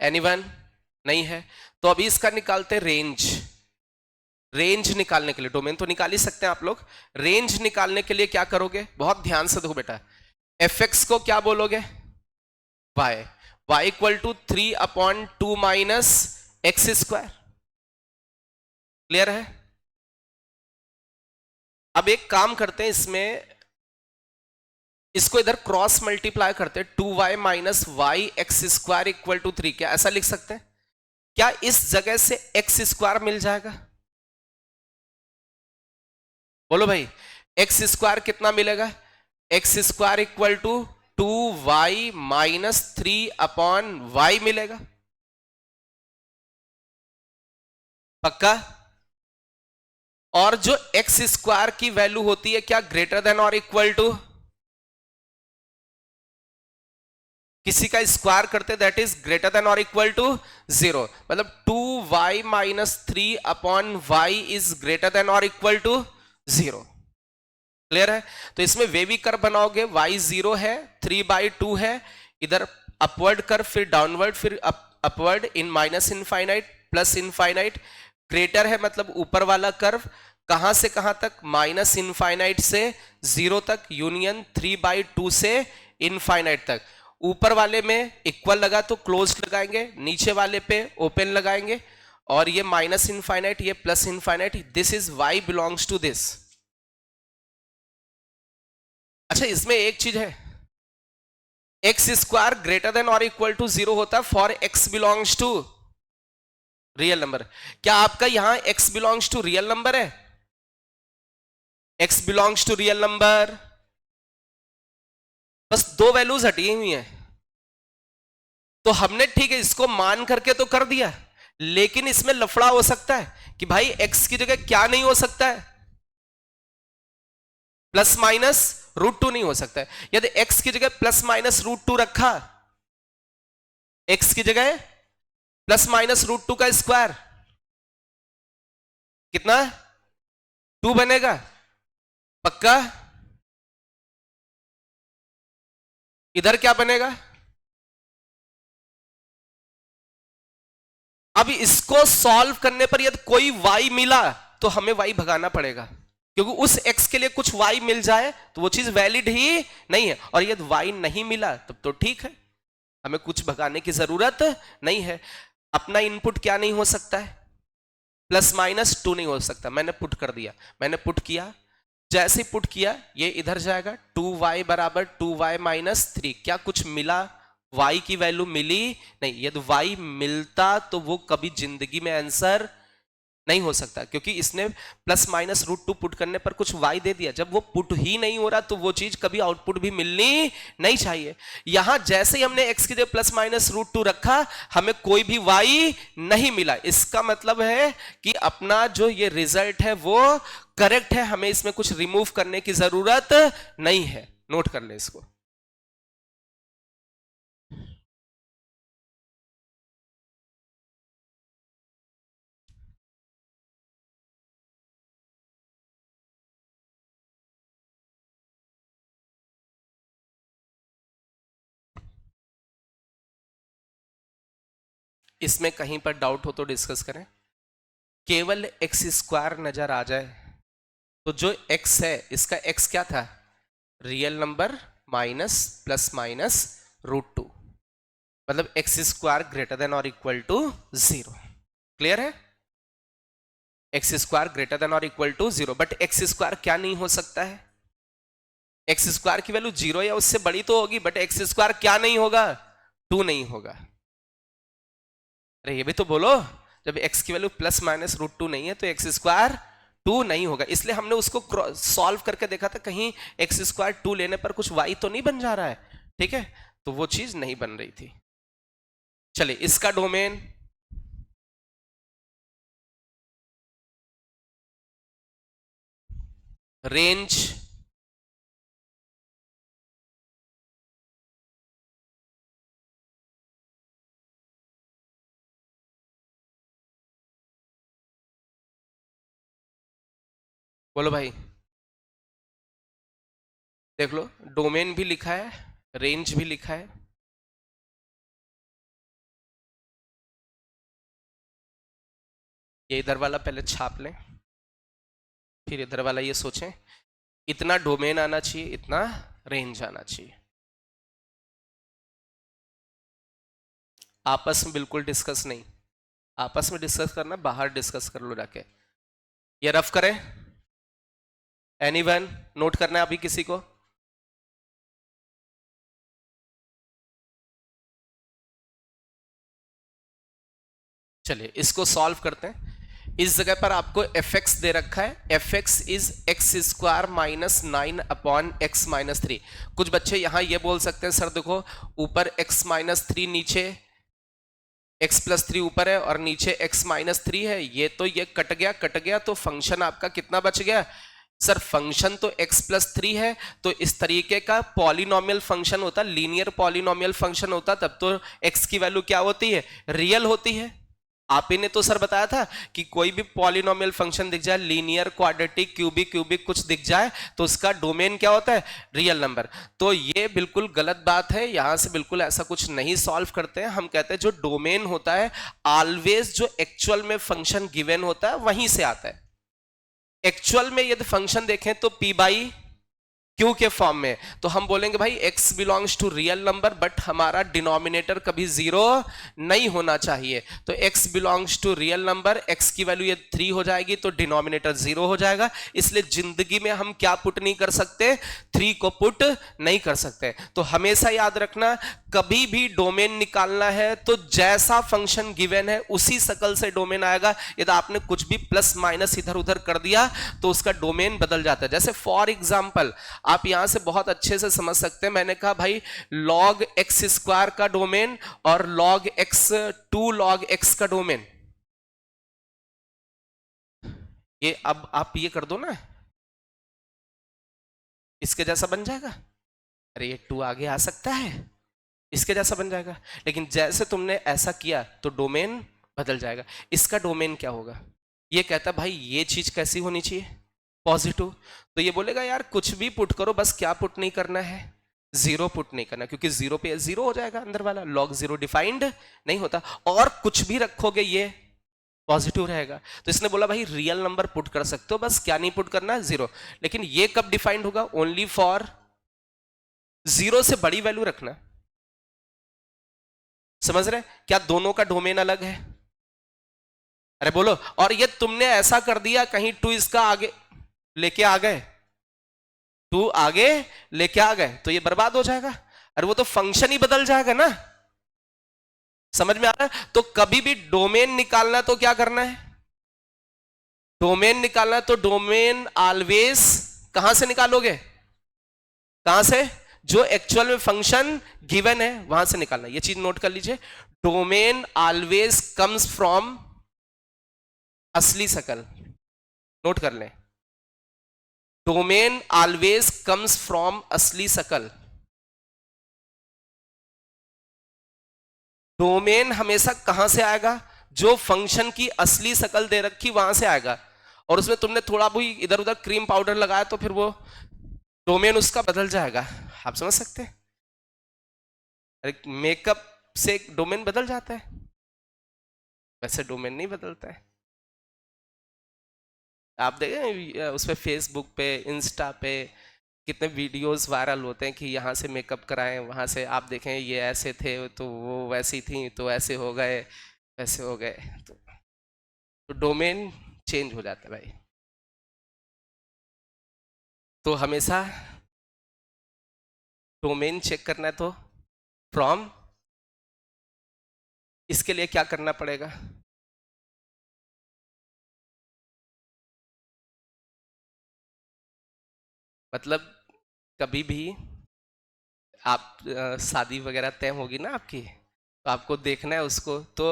एनीवन? नहीं है तो अभी इसका निकालते रेंज। रेंज निकालने के लिए, डोमेन तो निकाल ही सकते हैं आप लोग, रेंज निकालने के लिए क्या करोगे? बहुत ध्यान से देखो बेटा, fx को क्या बोलोगे? y, y equal to 3/2 minus x square. Clear है? अब एक काम करते हैं, इसको इधर क्रॉस मल्टीप्लाई करते हैं, 2y minus y x square equal to 3। क्या ऐसा लिख सकते हैं? क्या इस जगह से एक्स स्क्वायर मिल जाएगा? बोलो भाई, एक्स स्क्वायर कितना मिलेगा? X square equal to 2y minus 3/y मिलेगा। पक्का? और जो एक्स स्क्वायर की वैल्यू होती है, क्या ग्रेटर देन और इक्वल टू किसी का स्क्वायर करते, दैट इज ग्रेटर देन और इक्वल टू 0। मतलब 2y minus 3/y is greater than और इक्वल टू 0। क्लियर है? तो इसमें वे भी कर्व बनाओगे, y 0 है, 3/2 है, इधर अपवर्ड कर्व, फिर डाउनवर्ड, फिर upward, in minus infinite plus infinite. Greater है मतलब ऊपर वाला कर्व कहां से कहां तक? माइनस इनफाइनाइट से 0 तक, यूनियन 3/2 से इनफाइनाइट तक। ऊपर वाले में इक्वल लगा तो क्लोज लगाएंगे, नीचे वाले पे ओपन लगाएंगे, और ये माइनस इनफाइनाइट, ये plus infinite. This is y belongs to this. अच्छा, इसमें एक चीज है, एक्स स्क्वायर ग्रेटर देन और इक्वल टू 0 होता है for x belongs to real number. क्या आपका यहां x belongs to real number है? x belongs to real number, बस दो वैल्यूज हटी हुई हैं। तो हमने ठीक है इसको मान करके तो कर दिया, लेकिन इसमें लफड़ा हो सकता है कि भाई x की जगह क्या नहीं हो सकता है? प्लस माइनस √2 नहीं हो सकता है। यदि x की जगह प्लस माइनस √2 रखा, x की जगह प्लस माइनस √2 का स्क्वायर कितना? 2 बनेगा। पक्का? इधर क्या बनेगा? अब इसको सॉल्व करने पर यदि कोई y मिला तो हमें y भगाना पड़ेगा, क्योंकि उस x के लिए कुछ y मिल जाए तो वो चीज वैलिड ही नहीं है। और यदि y नहीं मिला तब तो ठीक है, हमें कुछ भगाने की जरूरत नहीं है। अपना इनपुट क्या नहीं हो सकता है? प्लस माइनस 2 नहीं हो सकता। मैंने पुट कर दिया, मैंने पुट किया, जैसे पुट किया ये इधर जाएगा, 2y बराबर 2y माइनस 3। क्या कुछ मिला? y की वैल्यू मिली नहीं। यदि y मिलता तो वो कभी जिंदगी में आंसर नहीं हो सकता, क्योंकि इसने प्लस माइनस √2 पुट करने पर कुछ y दे दिया। जब वो पुट ही नहीं हो रहा तो वो चीज कभी आउटपुट भी मिलनी नहीं चाहिए। यहां जैसे ही हमने x की जगह प्लस माइनस √2 रखा, हमें कोई भी y नहीं मिला। इसका मतलब है कि अपना जो ये रिजल्ट है वो करेक्ट है, हमें इसमें कुछ रिमूव करने की जरूरत नहीं है। नोट कर ले इसको। इसमें कहीं पर डाउट हो तो डिस्कस करें। केवल एक्स स्क्वायर नजर आ जाए तो जो x है इसका x क्या था? Real number minus plus minus √2, मतलब एक्स स्क्वायर ग्रेटर देन और इक्वल टू 0। क्लियर है? एक्स स्क्वायर ग्रेटर देन और equal to 0। But x square क्या नहीं हो सकता है? एक्स स्क्वायर की वैल्यू 0 या उससे बड़ी तो होगी, बट एक्स स्क्वायर क्या नहीं होगा? 2 नहीं होगा। अरे ये भी तो बोलो, जब x की वैल्यू प्लस माइनस √2 नहीं है तो एक्स स्क्वायर 2 नहीं होगा। इसलिए हमने उसको सॉल्व करके देखा था, कहीं एक्स स्क्वायर 2 लेने पर कुछ y तो नहीं बन जा रहा है। ठीक है, तो वो चीज नहीं बन रही थी। चलिए, इसका डोमेन रेंज बोलो भाई, देख लो, डोमेन भी लिखा है, रेंज भी लिखा है। ये इधर वाला पहले छाप लें, फिर इधर वाला ये सोचें, इतना डोमेन आना चाहिए, इतना रेंज आना चाहिए। आपस में बिल्कुल डिस्कस नहीं, आपस में डिस्कस करना, बाहर डिस्कस कर लो जाके। ये रफ करें, एनीवन नोट करना है अभी किसी को? चलिए इसको सॉल्व करते हैं। इस जगह पर आपको एफ एक्स दे रखा है, f x is x square minus 9 upon x minus 3। कुछ बच्चे यहां ये बोल सकते हैं सर देखो ऊपर एक्स माइनस 3, नीचे x प्लस 3 ऊपर है और नीचे x माइनस 3 है, ये तो ये कट गया तो फंक्शन आपका कितना बच गया सर? फंक्शन तो x प्लस 3 है, तो इस तरीके का पॉलिनोमियल फंक्शन होता, लीनियर पॉलिनोमियल फंक्शन होता, तब तो x की वैल्यू क्या होती है? रियल होती है। आप ही ने तो सर बताया था कि कोई भी पॉलिनोमियल फंक्शन दिख जाए, लीनियर, क्वाड्रेटिक, क्यूबिक कुछ दिख जाए तो उसका डोमेन क्या होता है? Real number. तो ये बिल्कुल गलत बात है, यहां से बिल्कुल ऐसा कुछ नहीं सॉल्व करते हैं। हम कहते हैं जो डोमेन होता है ऑलवेज जो एक्चुअल में फंक्शन गिवन होता है वहीं से आता है। एक्चुअल में यदि फंक्शन देखें तो p बाई क्यू के फॉर्म में, तो हम बोलेंगे भाई x belongs to real number, but हमारा डिनोमिनेटर कभी जीरो नहीं होना चाहिए। तो x belongs to real number, x की वैल्यू ये 3 हो जाएगी तो डिनोमिनेटर 0 हो जाएगा। इसलिए जिंदगी में हम क्या पुट नहीं कर सकते? 3 को पुट नहीं कर सकते। तो हमेशा याद रखना, कभी भी डोमेन निकालना है तो जैसा फंक्शन गिवन है उसी शकल से डोमेन आएगा। यदि आपने कुछ भी प्लस माइनस इधर उधर कर दिया तो उसका डोमेन बदल जाता है। जैसे फॉर एग्जांपल आप यहां से बहुत अच्छे से समझ सकते हैं, मैंने कहा भाई log x स्क्वायर का डोमेन और log x 2 log x का डोमेन, ये अब आप ये कर दो ना, इसके जैसा बन जाएगा। अरे ये 2 आगे आ सकता है, इसके जैसा बन जाएगा। लेकिन जैसे तुमने ऐसा किया तो डोमेन बदल जाएगा। इसका डोमेन क्या होगा? ये कहता भाई ये चीज कैसी होनी चाहिए? पॉजिटिव। तो ये बोलेगा यार कुछ भी पुट करो, बस क्या पुट नहीं करना है? जीरो पुट नहीं करना, क्योंकि जीरो पे जीरो हो जाएगा अंदर वाला, लॉग जीरो डिफाइंड नहीं होता। और कुछ भी रखोगे ये पॉजिटिव रहेगा। तो इसने बोला भाई रियल नंबर पुट कर सकते हो, बस क्या नहीं पुट करना? जीरो। लेकिन ये कब डिफाइंड होगा? ओनली फॉर जीरो से बड़ी वैल्यू रखना। समझ रहे? क्या दोनों का डोमेन अलग है? अरे बोलो। और ये तुमने ऐसा कर दिया कहीं 2 इसका आगे लेके आ गए, 2 आगे लेके आ गए तो ये बर्बाद हो जाएगा। अरे वो तो फंक्शन ही बदल जाएगा ना। समझ में आ रहा है? तो कभी भी डोमेन निकालना तो क्या करना है? डोमेन निकालना तो डोमेन ऑलवेज कहां से निकालोगे? कहां से? जो एक्चुअल में फंक्शन गिवन है वहां से निकालना। ये चीज नोट कर लीजिए, डोमेन ऑलवेज कम्स फ्रॉम असली शकल। नोट कर लें, डोमेन ऑलवेज कम्स फ्रॉम असली शकल। डोमेन हमेशा कहां से आएगा? जो फंक्शन की असली शकल दे रखी वहां से आएगा। और उसमें तुमने थोड़ा भी इधर उधर क्रीम पाउडर लगाया तो फिर वो डोमेन उसका बदल जाएगा। आप समझ सकते हैं? अरे मेकअप से डोमेन बदल जाता है, वैसे डोमेन नहीं बदलता है। आप देखें उस पे फेसबुक पे, इंस्टा पे कितने वीडियोस वायरल होते हैं कि यहाँ से मेकअप कराएं, वहाँ से आप देखें ये ऐसे थे तो वो वैसी थी तो ऐसे हो गए, वैसे हो गए। तो डोमेन चेंज हो जाता है भाई। तो हमेशा डोमेन चेक करना है तो फ्रॉम, इसके लिए क्या करना पड़ेगा? मतलब कभी भी आप शादी वगैरह तय होगी ना आपकी, तो आपको देखना है उसको। तो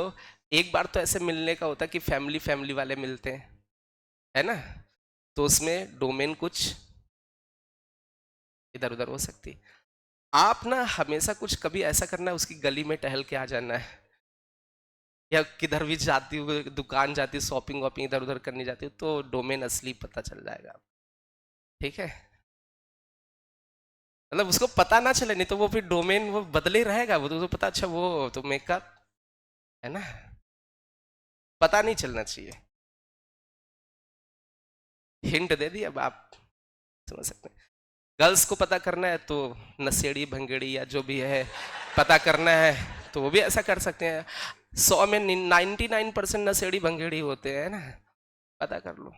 एक बार तो ऐसे मिलने का होता है कि फैमिली फैमिली वाले मिलते हैं, है ना? तो उसमें डोमेन कुछ इधर उधर हो सकती है। आप ना हमेशा कुछ कभी ऐसा करना है, उसकी गली में टहल के आ जाना है, या किधर भी जाती हो, दुकान जाती, शॉपिंग वॉपिंग इधर उधर करनी जाती हो, तो डोमेन असली पता चल जाएगा। ठीक है? मतलब उसको पता ना चले, नहीं तो वो फिर डोमेन वो बदले रहेगा। वो तो पता, अच्छा वो तो मेकअप है ना, पता नहीं चलना चाहिए। हिंट दे दी, अब आप समझ सकते हैं। गर्ल्स को पता करना है तो नशेड़ी भंगेड़ी या जो भी है पता करना है तो वो भी ऐसा कर सकते हैं। 100 में 99% नशेड़ी भंगेड़ी होते हैं ना, पता कर लो।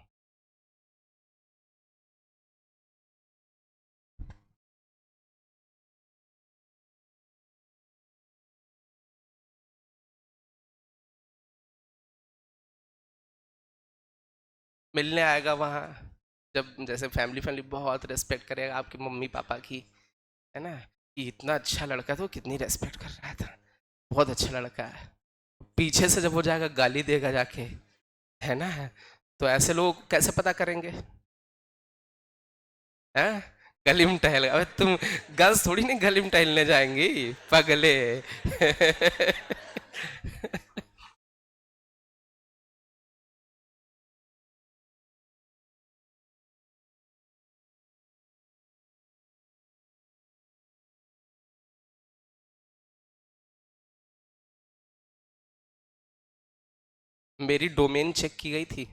मिलने आएगा वहाँ, जब जैसे फैमिली फैमिली बहुत रेस्पेक्ट करेगा आपके मम्मी पापा की, है ना, कि इतना अच्छा लड़का तो कितनी रेस्पेक्ट कर रहा था, बहुत अच्छा लड़का है। पीछे से जब हो जाएगा गाली देगा जाके, है ना, तो ऐसे लोग कैसे पता करेंगे? हैं? गली में टहल, अबे तुम गर्ल्स थोड़ी नहीं गली में टहलने जाएंगी पगले। मेरी डोमेन चेक की गई थी,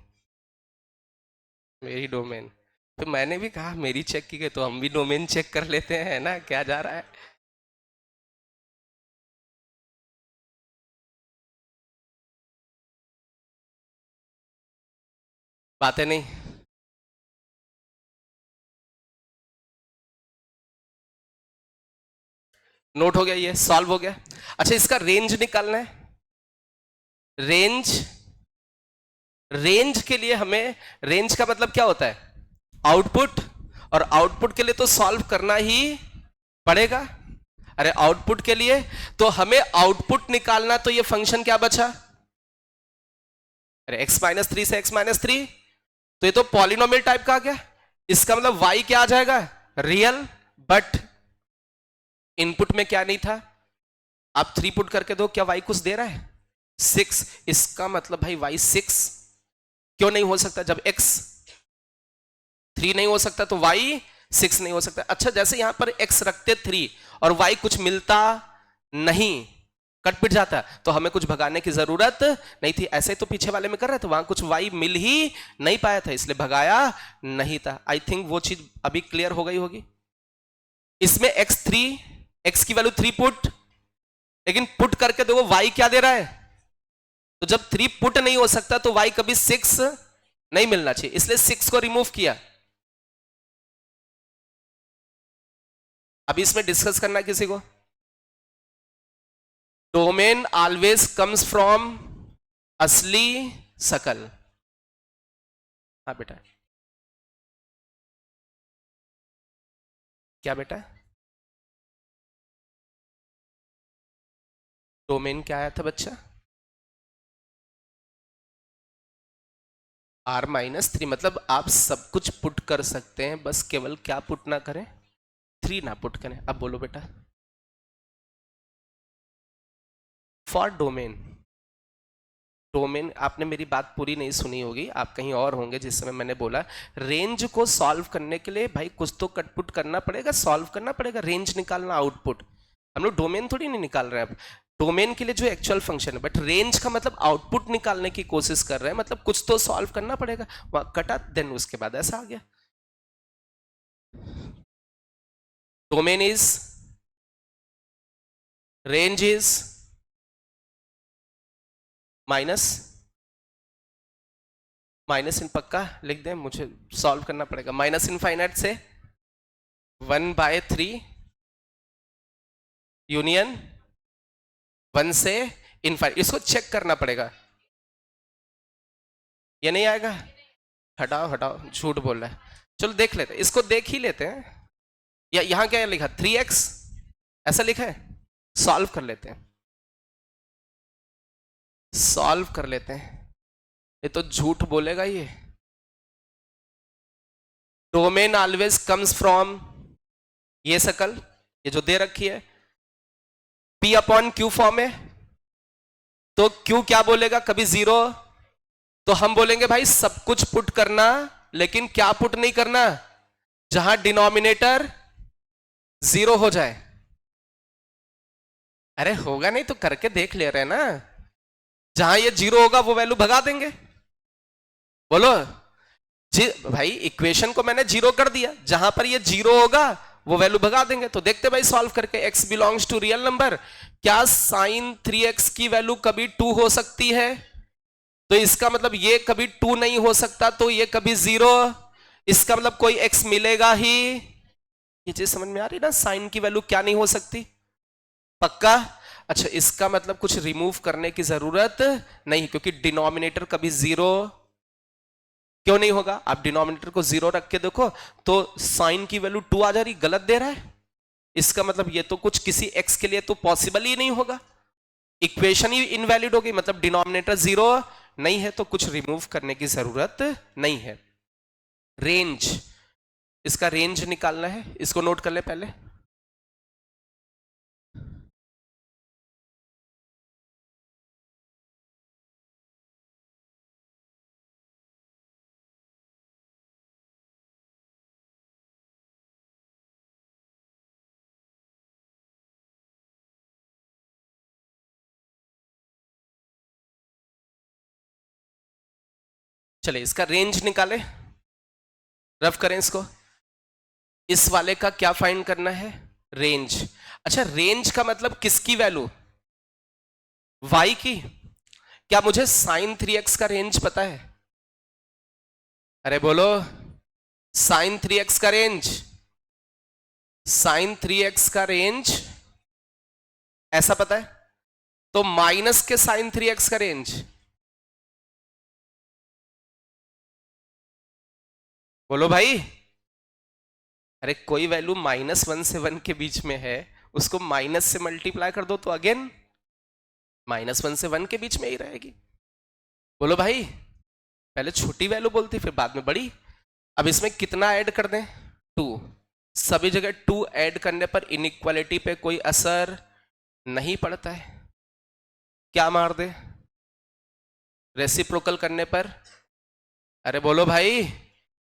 मेरी डोमेन, तो मैंने भी कहा मेरी चेक की गई तो हम भी डोमेन चेक कर लेते हैं ना, क्या जा रहा है। बातें नहीं। नोट हो गया, ये सॉल्व हो गया। अच्छा, इसका रेंज निकालना है। रेंज, रेंज के लिए हमें, रेंज का मतलब क्या होता है? आउटपुट, और आउटपुट के लिए तो सॉल्व करना ही पड़ेगा। अरे आउटपुट के लिए तो हमें आउटपुट निकालना, तो ये फंक्शन क्या बचा? अरे x-3 से x-3, तो ये तो पॉलिनोमियल टाइप का आ गया। इसका मतलब y क्या आ जाएगा? रियल। बट इनपुट में क्या नहीं था? आप 3 पुट करके दो, क्या y कुछ दे रहा है? 6। इसका मतलब भाई y 6 क्यों नहीं हो सकता? जब x 3 नहीं हो सकता तो y 6 नहीं हो सकता। अच्छा, जैसे यहां पर x रखते 3 और y कुछ मिलता नहीं, कट पिट जाता, तो हमें कुछ भगाने की जरूरत नहीं थी। ऐसे तो पीछे वाले में कर रहे थे, वहां कुछ y मिल ही नहीं पाया था, इसलिए भगाया नहीं था। आई थिंक वो चीज अभी क्लियर हो गई होगी। इसमें x की वैल्यू 3 पुट, लेकिन पुट करके देखो y क्या दे रहा है। तो जब 3 पुट नहीं हो सकता तो y कभी 6 नहीं मिलना चाहिए, इसलिए 6 को रिमूव किया। अभी इसमें डिस्कस करना है किसी को? डोमेन ऑलवेज कम्स फ्रॉम असली सकल। हाँ बेटा, क्या बेटा? डोमेन क्या आया था बच्चा? R-3, मतलब आप सब कुछ पुट कर सकते हैं, बस केवल क्या पुट ना करें? 3 ना पुट करें। अब बोलो बेटा। फॉर डोमेन, डोमेन, आपने मेरी बात पूरी नहीं सुनी होगी, आप कहीं और होंगे जिस समय मैंने बोला रेंज को सॉल्व करने के लिए भाई कुछ तो कटपुट करना पड़ेगा, सॉल्व करना पड़ेगा, रेंज निकालना, आउटपुट। हम लोग डोमेन थोड़ी नहीं निकाल रहे हैं अब, डोमेन के लिए जो एक्चुअल फंक्शन है, बट रेंज का मतलब आउटपुट निकालने की कोशिश कर रहे हैं, मतलब कुछ तो सॉल्व करना पड़ेगा। वहां कटा, देन उसके बाद ऐसा आ गया। Domain is, range is minus, minus in पक्का लिख दें, मुझे सॉल्व करना पड़ेगा। माइनस इनफाइनाइट से 1/3 यूनियन 1 से इनफाइनाइट, इसको चेक करना पड़ेगा। ये नहीं आएगा, हटाओ हटाओ, झूठ बोल रहा है। चलो देख लेते हैं, इसको देख ही लेते हैं। या यहां क्या लिखा? 3x ऐसा लिखा है। सॉल्व कर लेते हैं, सॉल्व कर लेते हैं। ये तो झूठ बोलेगा ये। डोमेन ऑलवेज कम्स फ्रॉम ये सकल, ये जो दे रखी है P/Q फॉर्म है, तो Q क्या बोलेगा? कभी 0, तो हम बोलेंगे भाई सब कुछ पुट करना, लेकिन क्या पुट नहीं करना? जहां डिनोमिनेटर 0 हो जाए। अरे होगा नहीं तो करके देख ले रहे हैं ना, जहां ये 0 होगा वो वैल्यू भगा देंगे। बोलो जी भाई, इक्वेशन को मैंने 0 कर दिया, जहां पर ये 0 होगा वो वैल्यू भगा देंगे। तो देखते भाई सॉल्व करके, x belongs to real number, क्या साइन 3x की वैल्यू कभी 2 हो सकती है? तो इसका मतलब ये कभी 2 नहीं हो सकता, तो ये कभी 0, इसका मतलब कोई x मिलेगा ही। ये चीज समझ में आ रही ना, साइन की वैल्यू क्या नहीं हो सकती, पक्का? अच्छा, इसका मतलब कुछ रिमूव करने की जरूरत नहीं, क्योंकि डिनोमिनेटर कभी 0 क्यों नहीं होगा? आप डिनोमिनेटर को 0 रख के देखो तो साइन की वैल्यू 2 आ जा रही, गलत दे रहा है। इसका मतलब ये तो कुछ किसी x के लिए तो पॉसिबल ही नहीं होगा, इक्वेशन ही इनवैलिड हो गई, मतलब डिनोमिनेटर 0 नहीं है, तो कुछ रिमूव करने की जरूरत नहीं है। रेंज, इसका रेंज निकालना है, इसको नोट कर ले पहले। चलिए इसका रेंज निकाले, रफ करें इसको। इस वाले का क्या फाइंड करना है? रेंज। अच्छा, रेंज का मतलब किसकी वैल्यू? y की। क्या मुझे साइन 3x का रेंज पता है? अरे बोलो, साइन 3x का रेंज, साइन 3x का रेंज ऐसा पता है? तो माइनस के साइन 3x का रेंज बोलो भाई। अरे कोई वैल्यू -1 से 1 के बीच में है, उसको माइनस से मल्टीप्लाई कर दो तो अगेन -1 से 1 के बीच में ही रहेगी। बोलो भाई, पहले छोटी वैल्यू बोलती फिर बाद में बड़ी। अब इसमें कितना ऐड कर दें? 2। सभी जगह 2 ऐड करने पर इनइक्वालिटी पे कोई असर नहीं पड़ता है, क्या मार दे? रेसिप्रोकल करने पर। अरे बोलो भाई,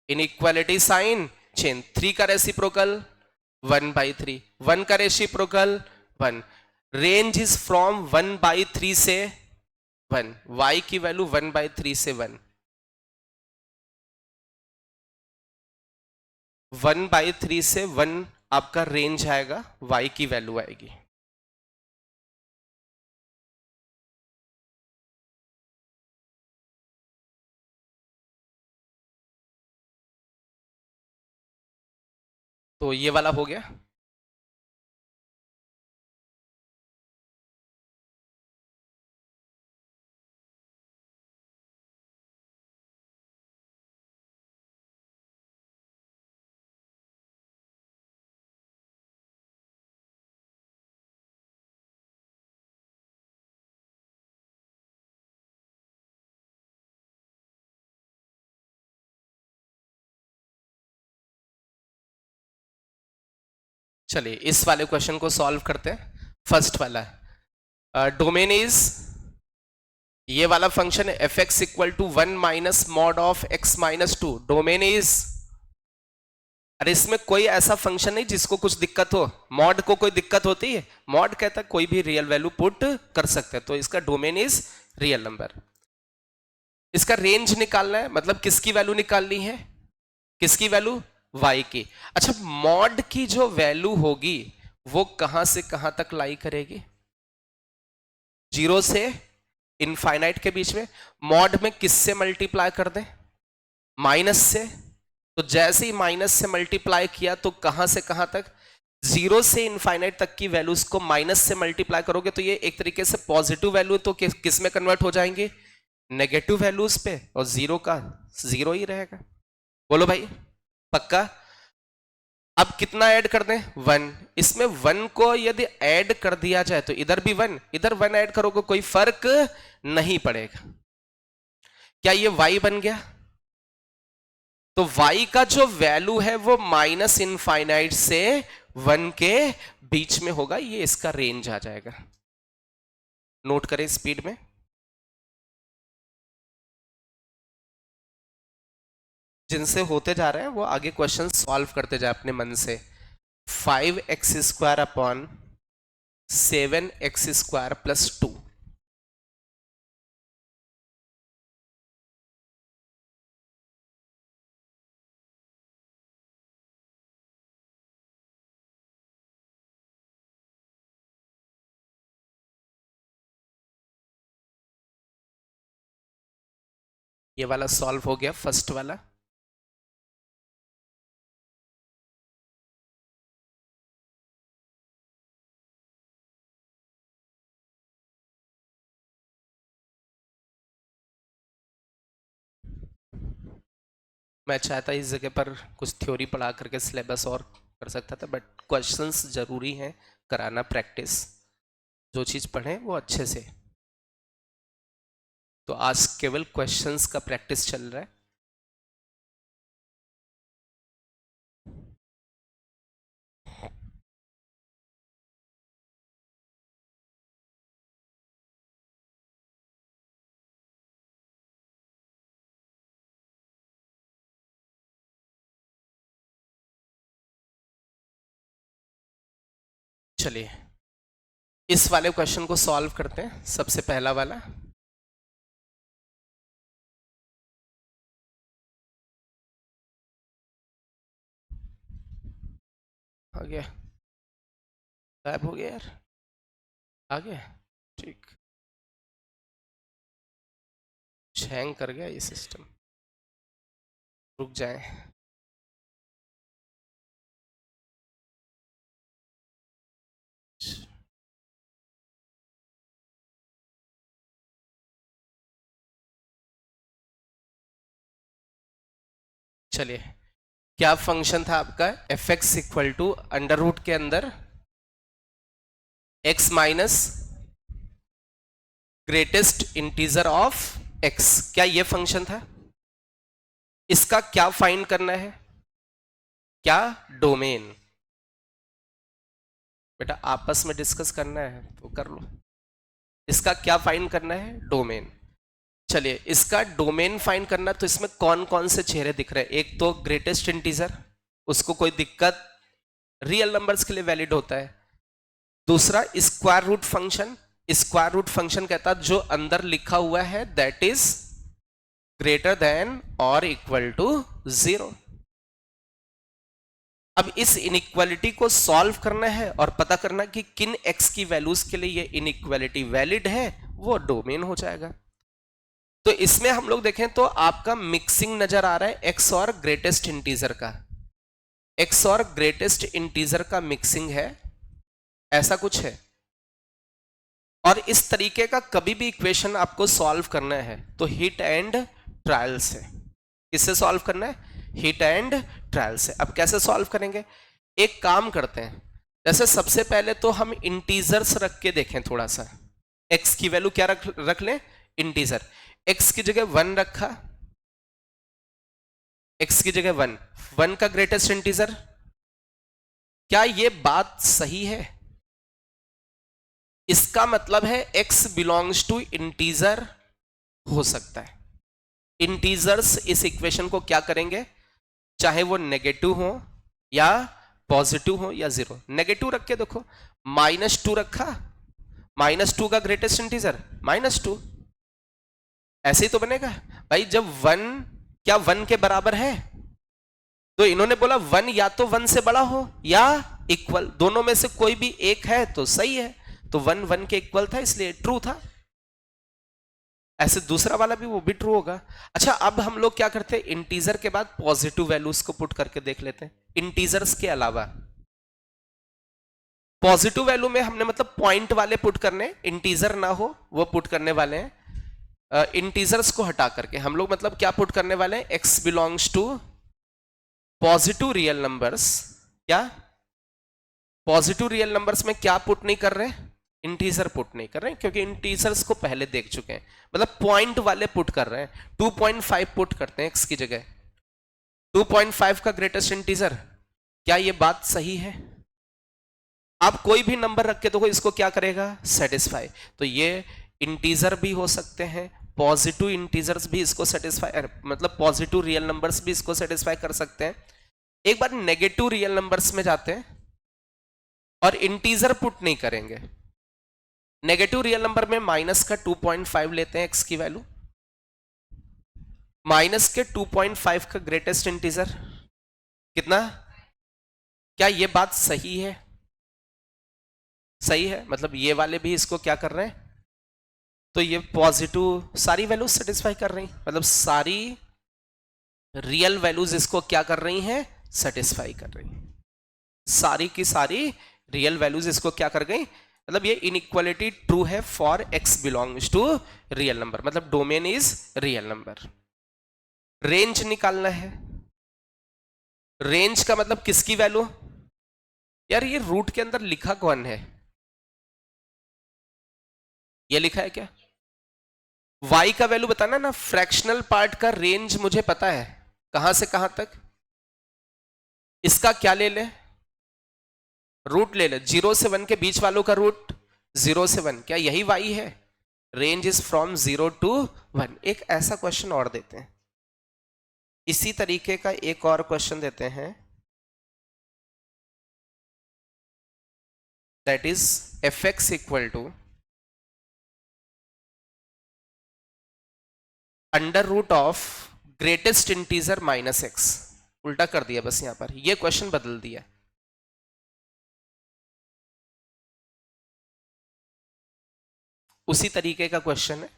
इनइक्वालिटी साइन चेंज, 3 का रेसिप्रोकल 1/3, 1 का रेसिप्रोकल 1, रेंज इज फ्रॉम 1/3 से 1, y की वैल्यू 1/3 से 1, 1/3 से 1 आपका रेंज आएगा, y की वैल्यू आएगी। तो ये वाला हो गया। चलिए इस वाले क्वेश्चन को सॉल्व करते हैं। फर्स्ट वाला डोमेन इज, ये वाला फंक्शन है f x equal to 1 minus mod of x minus 2, domain is. अरे इसमें कोई ऐसा फंक्शन नहीं जिसको कुछ दिक्कत हो, मॉड को कोई दिक्कत होती है? मॉड कहता है कोई भी रियल वैल्यू पुट कर सकते हैं, तो इसका डोमेन इज रियल नंबर। इसका रेंज निकालना है, मतलब किसकी वैल्यू निकालनी है? किसकी वैल्यू? y की। अच्छा, मॉड की जो वैल्यू होगी वो कहां से कहां तक लाई करेगी? 0 से इनफाइनाइट के बीच में। मॉड में किससे मल्टीप्लाई कर दें? माइनस से। तो जैसे ही माइनस से मल्टीप्लाई किया तो कहां से कहां तक? 0 से इनफाइनाइट तक की वैल्यूज को माइनस से मल्टीप्लाई करोगे तो ये एक तरीके से पॉजिटिव वैल्यू तो किस में कन्वर्ट हो जाएंगे? नेगेटिव वैल्यूज पे, और 0 का 0 ही रहेगा। बोलो भाई, पक्का? अब कितना ऐड कर दें? 1। इसमें 1 को यदि ऐड कर दिया जाए तो इधर भी 1, इधर 1 ऐड करोगे कोई फर्क नहीं पड़ेगा। क्या ये y बन गया? तो y का जो वैल्यू है वो माइनस इनफाइनाइट से 1 के बीच में होगा, ये इसका रेंज आ जाएगा। नोट करें स्पीड में। जिनसे होते जा रहे हैं वो आगे क्वेश्चन सॉल्व करते जाए अपने मन से। 5x² अपॉन 7x² प्लस 2, ये वाला सॉल्व हो गया, फर्स्ट वाला। मैं चाहता इस जगह पर कुछ थ्योरी पढ़ा करके सिलेबस और कर सकता था, बट क्वेश्चंस जरूरी हैं कराना, प्रैक्टिस। जो चीज़ पढ़ें वो अच्छे से। तो आज केवल क्वेश्चंस का प्रैक्टिस चल रहा है। चलिए इस वाले क्वेश्चन को सॉल्व करते हैं। सबसे पहला वाला, आ गया, गायब हो गया यार, आ गया, ठीक। हैंग कर गया ये सिस्टम, रुक जाए। चलिए, क्या फंक्शन था आपका, f x equal to under root के अंदर x minus greatest integer of x. क्या ये फंक्शन था? इसका क्या फाइंड करना है? क्या? डोमेन। बेटा आपस में डिस्कस करना है तो कर लो। इसका क्या फाइंड करना है? डोमेन। चलिए इसका डोमेन फाइंड करना, तो इसमें कौन कौन से चेहरे दिख रहे हैं? एक तो ग्रेटेस्ट इंटीजर, उसको कोई दिक्कत, रियल नंबर्स के लिए वैलिड होता है। दूसरा square root function, square root function कहता है जो अंदर लिखा हुआ है दैट इज ग्रेटर देन और इक्वल टू 0। अब इस इनइक्वालिटी को सॉल्व करना है और पता करना कि किन x की वैल्यूज के लिए ये इनइक्वालिटी वैलिड है, वो डोमेन हो जाएगा। तो इसमें हम लोग देखें तो आपका मिक्सिंग नजर आ रहा है x और ग्रेटेस्ट इंटीजर का, x और ग्रेटेस्ट इंटीजर का मिक्सिंग है, ऐसा कुछ है। और इस तरीके का कभी भी इक्वेशन आपको सॉल्व करना है तो हिट एंड ट्रायल से। किससे सॉल्व करना है? हिट एंड ट्रायल से। अब कैसे सॉल्व करेंगे? एक काम करते हैं, जैसे सबसे पहले तो हम इंटीजर्स रख के देखें थोड़ा सा। x की वैल्यू क्या रख लें? इंटीजर। x की जगह 1 रखा, x की जगह 1 का ग्रेटेस्ट इंटीजर। क्या ये बात सही है? इसका मतलब है x बिलोंग्स टू इंटीजर हो सकता है। इंटीजर्स इस इक्वेशन को क्या करेंगे, चाहे वो नेगेटिव हो या पॉजिटिव हो या 0। नेगेटिव रख के देखो, -2 रखा, -2 का ग्रेटेस्ट इंटीजर -2, ऐसे ही तो बनेगा भाई। जब 1 क्या 1 के बराबर है, तो इन्होंने बोला 1 या तो 1 से बड़ा हो या इक्वल, दोनों में से कोई भी एक है तो सही है। तो 1 1 के इक्वल था इसलिए ट्रू था। ऐसे दूसरा वाला भी, वो भी ट्रू होगा। अच्छा अब हम लोग क्या करते हैं, इंटीजर के बाद पॉजिटिव वैल्यूज को पुट करके देख लेते हैं। इंटीजर्स के अलावा पॉजिटिव वैल्यू में हमने मतलब पॉइंट वाले पुट करने, इंटीजर ना हो वो पुट करने वाले हैं। इंटीजर्स को हटा करके हम लोग मतलब क्या पुट करने वाले हैं, x belongs to positive real numbers. क्या पॉजिटिव रियल नंबर्स में क्या पुट नहीं कर रहे? इंटीजर पुट नहीं कर रहे हैं, क्योंकि इंटीजर्स को पहले देख चुके हैं। मतलब पॉइंट वाले पुट कर रहे हैं। 2.5 पुट करते हैं x की जगह, 2.5 का ग्रेटेस्ट इंटीजर। क्या ये बात सही है? आप कोई भी नंबर रख के देखो, इसको क्या करेगा? सेटिस्फाई। तो ये इंटीजर भी हो सकते हैं, पॉजिटिव इंटीजर्स भी इसको सेटिस्फाई, मतलब पॉजिटिव रियल नंबर्स भी इसको सेटिस्फाई कर सकते हैं। एक बार नेगेटिव रियल नंबर्स में जाते हैं और इंटीजर पुट नहीं करेंगे। नेगेटिव रियल नंबर में माइनस का 2.5 लेते हैं x की वैल्यू, माइनस के 2.5 का ग्रेटेस्ट इंटीजर कितना? क्या ये बात सही है? सही है, मतलब ये वाले भी इसको क्या कर रहे हैं? तो ये पॉजिटिव सारी वैल्यूज सेटिस्फाई कर रही, मतलब सारी रियल वैल्यूज इसको क्या कर रही हैं, सेटिस्फाई कर रही हैं। सारी की सारी रियल वैल्यूज इसको क्या कर गई, मतलब ये इनइक्वालिटी ट्रू है for x belongs to real number, मतलब domain is real number. Range निकालना है। रेंज का मतलब किसकी वैल्यू, यार ये रूट के अंदर लिखा कौन है, ये लिखा है क्या, y का वैल्यू बताना ना, फ्रैक्शनल पार्ट का रेंज मुझे पता है कहां से कहां तक। इसका क्या ले ले, रूट ले ले, 0 से 1 के बीच वालों का रूट 0 से 1, क्या यही y है। Range is from 0 to 1। एक ऐसा क्वेश्चन और देते हैं, इसी तरीके का एक और क्वेश्चन देते हैं, that is fx equal to under root of greatest integer minus x. उल्टा कर दिया बस, यहां पर ये क्वेश्चन बदल दिया। उसी तरीके का क्वेश्चन है,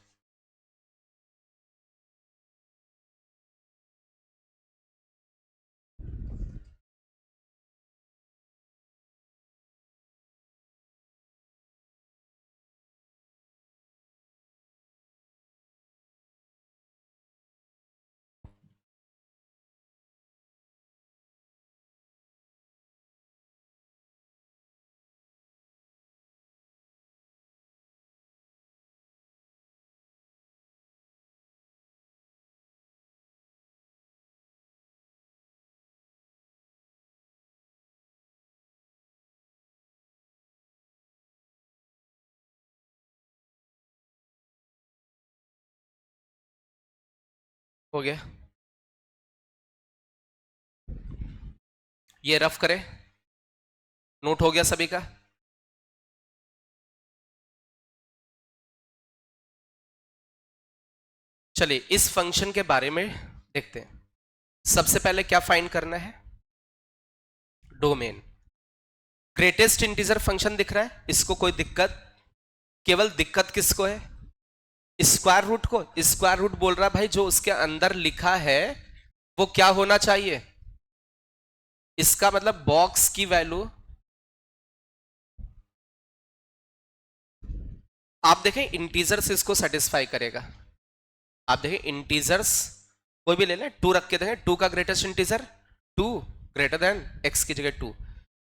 हो गया। ये रफ करें, नोट हो गया सभी का। चलिए इस फंक्शन के बारे में देखते हैं। सबसे पहले क्या फाइंड करना है, डोमेन। ग्रेटेस्ट इंटीजर फंक्शन दिख रहा है, इसको कोई दिक्कत, केवल दिक्कत किसको है, स्क्वायर रूट को। स्क्वायर रूट बोल रहा है भाई जो उसके अंदर लिखा है वो क्या होना चाहिए, इसका मतलब बॉक्स की वैल्यू, आप देखें इंटीजर्स इसको सेटिस्फाई करेगा। आप देखें इंटीजर्स कोई भी ले लें, 2 रख के देखें, 2 का greatest integer 2 greater than x की जगह 2,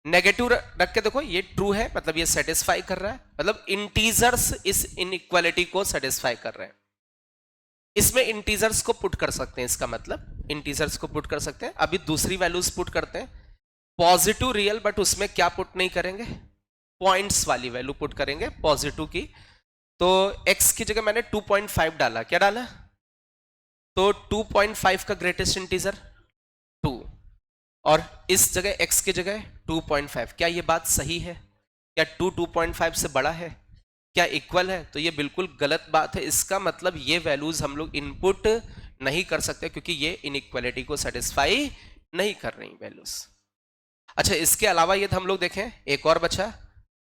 नेगेटिव रख के देखो ये ट्रू है, मतलब ये सेटिस्फाई कर रहा है, मतलब इंटीजर्स इस इनइक्वालिटी को सेटिस्फाई कर रहे हैं। इसमें इंटीजर्स को पुट कर सकते हैं, इसका मतलब इंटीजर्स को पुट कर सकते हैं। अभी दूसरी वैल्यूज पुट करते हैं, पॉजिटिव रियल, बट उसमें क्या पुट नहीं करेंगे, पॉइंट्स वाली वैल्यू पुट करेंगे पॉजिटिव की। तो x की जगह मैंने 2.5 डाला, क्या डाला, तो 2.5 का ग्रेटेस्ट इंटीजर 2, और इस जगह x की जगह 2.5। क्या ये बात सही है, क्या 2.5 से बड़ा है, क्या इक्वल है, तो ये बिल्कुल गलत बात है। इसका मतलब ये वैल्यूज हम लोग इनपुट नहीं कर सकते क्योंकि ये इनइक्वालिटी को सेटिस्फाई नहीं कर रही वैल्यूज। अच्छा इसके अलावा ये हम लोग देखें, एक और बचा,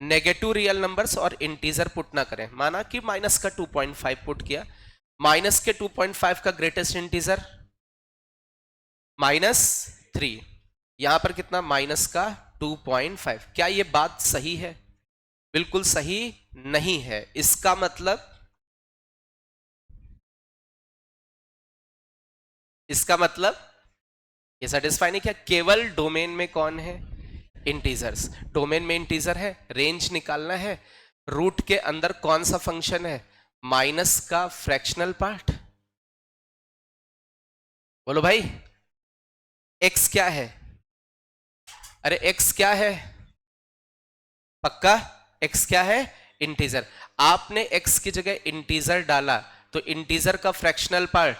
नेगेटिव रियल नंबर्स और इंटीजर पुट ना करें। माना कि माइनस का 2.5 पुट किया, माइनस के 2.5 का ग्रेटेस्ट इंटीजर -3, यहां पर कितना, माइनस का 2.5। क्या ये बात सही है, बिल्कुल सही नहीं है। इसका मतलब ये सेटिस्फाई नहीं किया। केवल डोमेन में कौन है, इंटीजर्स। डोमेन में इंटीजर है, रेंज निकालना है, रूट के अंदर कौन सा फंक्शन है, माइनस का फ्रैक्शनल पार्ट। बोलो भाई x क्या है, अरे x क्या है, पक्का x क्या है, इंटीजर। आपने x की जगह इंटीजर डाला तो इंटीजर का fractional part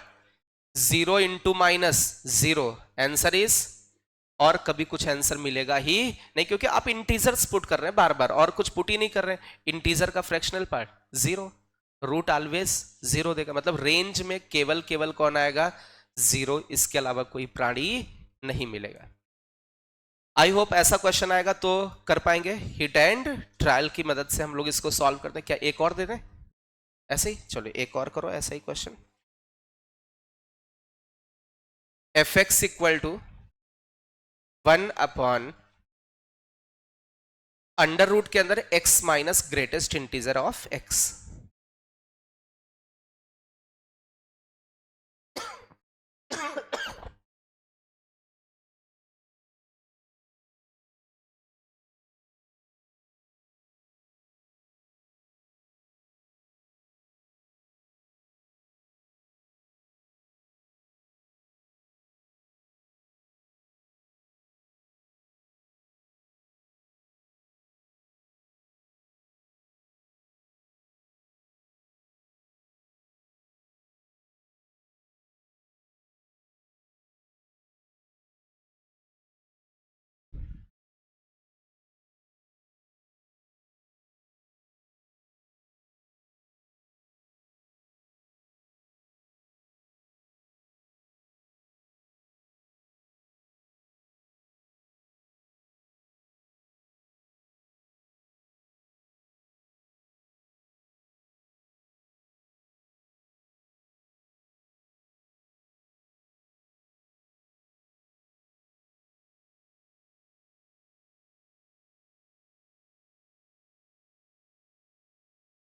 0 into -0, answer is, और कभी कुछ आंसर मिलेगा ही नहीं क्योंकि आप इंटीजर्स पुट कर रहे हैं बार बार और कुछ पुट ही नहीं कर रहे हैं। इंटीजर का फ्रैक्शनल पार्ट 0, रूट ऑलवेज 0 देगा, मतलब रेंज में केवल कौन आएगा, 0, इसके अलावा कोई प्राणी नहीं मिलेगा। आई होप ऐसा क्वेश्चन आएगा तो कर पाएंगे। हिट एंड ट्रायल की मदद से हम लोग इसको सॉल्व करते हैं। क्या एक और दे दें, ऐसे ही चलो एक और करो ऐसा ही question. F x equal to 1 under root के अंदर x minus greatest integer of x।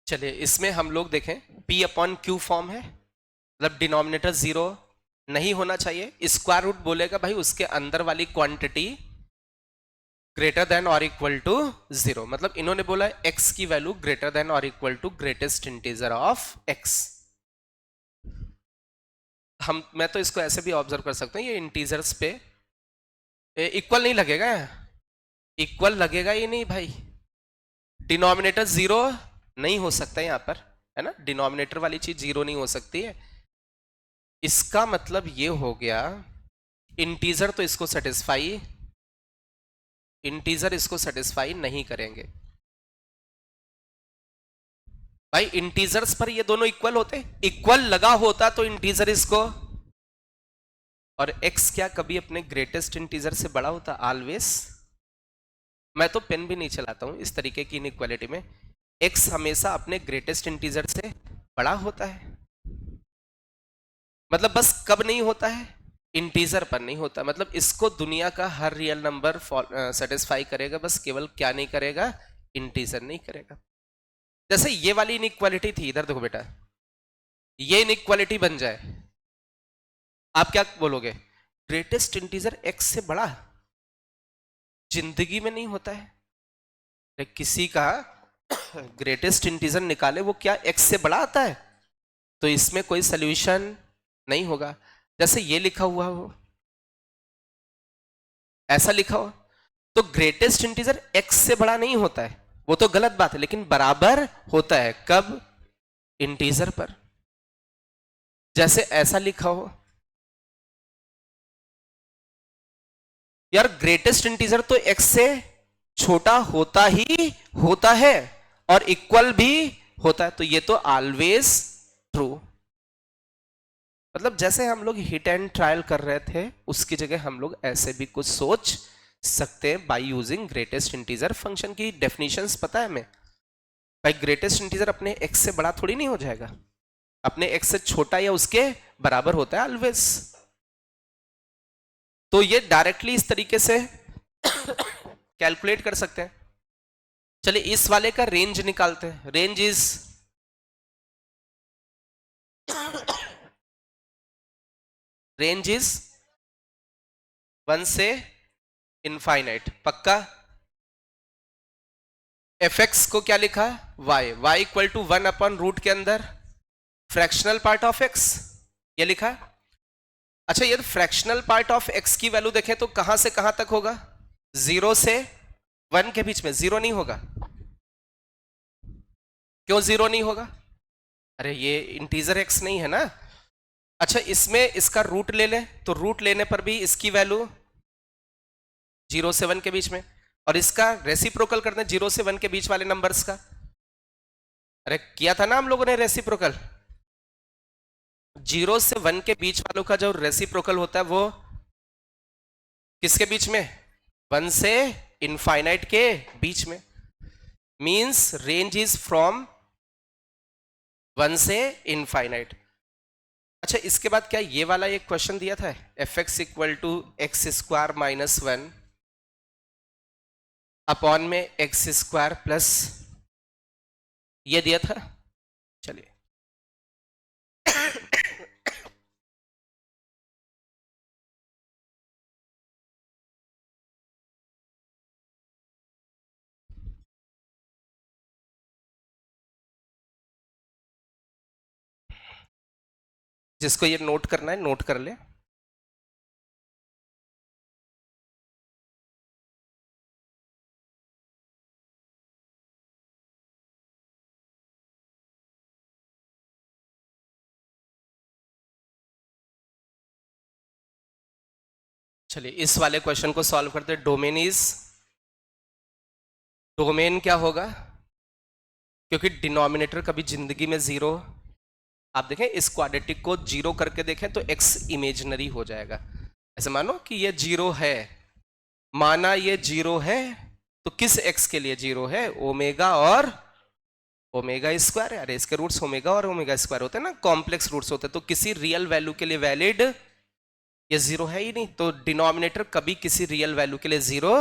चलिए इसमें हम लोग देखें p अपॉन क्यू फॉर्म है, मतलब डिनोमिनेटर 0 नहीं होना चाहिए। स्क्वायर रूट बोलेगा भाई उसके अंदर वाली क्वांटिटी ग्रेटर देन और इक्वल टू 0, मतलब इन्होंने बोला x की वैल्यू ग्रेटर देन और equal to greatest integer of x। मैं तो इसको ऐसे भी ऑब्जर्व कर सकता हूं, ये इंटीजर्स पे इक्वल नहीं लगेगा, इक्वल लगेगा ही नहीं भाई, डिनोमिनेटर 0 नहीं हो सकता यहां पर, है ना, डिनोमिनेटर वाली चीज 0 नहीं हो सकती है। इसका मतलब ये हो गया इंटीजर तो इसको सेटिस्फाई, इंटीजर इसको सेटिस्फाई नहीं करेंगे भाई। इंटीजर्स पर ये दोनों इक्वल होते, इक्वल लगा होता तो इंटीजर इसको, और x क्या कभी अपने ग्रेटेस्ट इंटीजर से बड़ा होता? ऑलवेज। मैं तो पेन भी नहीं चलाता हूं इस तरीके की इनइक्वालिटी में, x हमेशा अपने ग्रेटेस्ट इंटीजर से बड़ा होता है। मतलब बस कब नहीं होता है? इंटीजर पर नहीं होता, मतलब इसको दुनिया का हर रियल नंबर सेटिस्फाई करेगा, बस केवल क्या नहीं करेगा? इंटीजर नहीं करेगा। जैसे ये वाली इनइक्वालिटी थी, इधर देखो बेटा, ये इनइक्वालिटी बन जाए, आप क्या बोलोगे? ग्रेटेस्ट इंटीजर x से बड़ा जिंदगी में नहीं होता है। किसी का ग्रेटेस्ट इंटीजर निकाले वो क्या x से बड़ा आता है? तो इसमें कोई सॉल्यूशन नहीं होगा। जैसे ये लिखा हुआ हो, ऐसा लिखा हो, तो ग्रेटेस्ट इंटीजर x से बड़ा नहीं होता है, वो तो गलत बात है, लेकिन बराबर होता है कब? इंटीजर पर। जैसे ऐसा लिखा हो, यार ग्रेटेस्ट इंटीजर तो x से छोटा होता ही होता है और इक्वल भी होता है, तो ये तो ऑलवेज ट्रू। मतलब जैसे हम लोग हिट एंड ट्रायल कर रहे थे, उसकी जगह हम लोग ऐसे भी कुछ सोच सकते हैं by using greatest integer. Function की डेफिनेशंस पता है हमें भाई, ग्रेटेस्ट इंटीजर अपने x से बड़ा थोड़ी नहीं हो जाएगा, अपने x से छोटा या उसके बराबर होता है ऑलवेज। तो ये डायरेक्टली इस तरीके से कैलकुलेट कर सकते हैं। चलिए इस वाले का रेंज निकालते हैं। रेंज इज रेंज इज 1 से इनफाइनाइट, पक्का। fx को क्या लिखा? y equal to 1 upon root के अंदर फ्रैक्शनल पार्ट ऑफ x, ये लिखा। अच्छा ये फ्रैक्शनल पार्ट ऑफ x की वैल्यू देखें तो कहां से कहां तक होगा? 0 से 1 के बीच में। 0 नहीं होगा, क्यों 0 नहीं होगा? अरे ये इंटीजर x नहीं है ना। अच्छा इसमें इसका रूट ले ले, तो रूट लेने पर भी इसकी वैल्यू 0 से 1 के बीच में, और इसका रेसिप्रोकल करते हैं 0 से 1 के बीच वाले नंबर्स का। अरे किया था ना हम लोगों ने रेसिप्रोकल, 0 से 1 के बीच वालों का जो रेसिप्रोकल होता है वो किसके बीच में? 1 से इनफाइनाइट के बीच में। मींस रेंज इज फ्रॉम 1 से इनफाइनाइट। अच्छा, इसके बाद क्या ये वाला एक क्वेश्चन दिया था, f x equal to x square minus 1 upon में एक्स स्क्वायर प्लस, ये दिया था। चलिए जिसको ये नोट करना है नोट कर ले। चलिए इस वाले क्वेश्चन को सॉल्व करते हैं। डोमेन क्या होगा, क्योंकि डिनोमिनेटर कभी जिंदगी में जीरो, आप देखें इस क्वाड्रेटिक को जीरो करके देखें तो एक्स इमेजिनरी हो जाएगा। ऐसे मानो कि ये जीरो है, माना ये जीरो है, तो किस एक्स के लिए जीरो है, ओमेगा और ओमेगा स्क्वायर। अरे इसके रूट्स ओमेगा और ओमेगा स्क्वायर होते हैं ना, कॉम्प्लेक्स रूट्स होते हैं, तो किसी रियल वैल्यू के लिए वैलिड ये जीरो है ही नहीं, तो डिनोमिनेटर कभी किसी रियल वैल्यू के लिए जीरो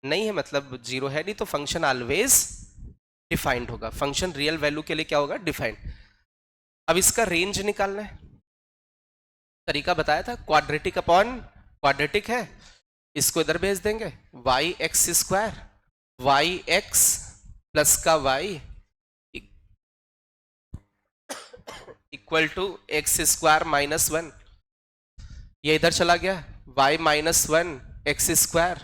नहीं है, मतलब जीरो है नहीं, तो फंक्शन ऑलवेज डिफाइंड होगा। फंक्शन रियल वैल्यू के लिए क्या होगा, डिफाइंड। अब इसका रेंज निकालना है, तरीका बताया था, क्वाड्रेटिक अपॉन क्वाड्रेटिक है, इसको इधर भेज देंगे, y x square y x plus का y equal to x square minus 1, ये इधर चला गया, y माइनस 1 एक्स स्क्वायर,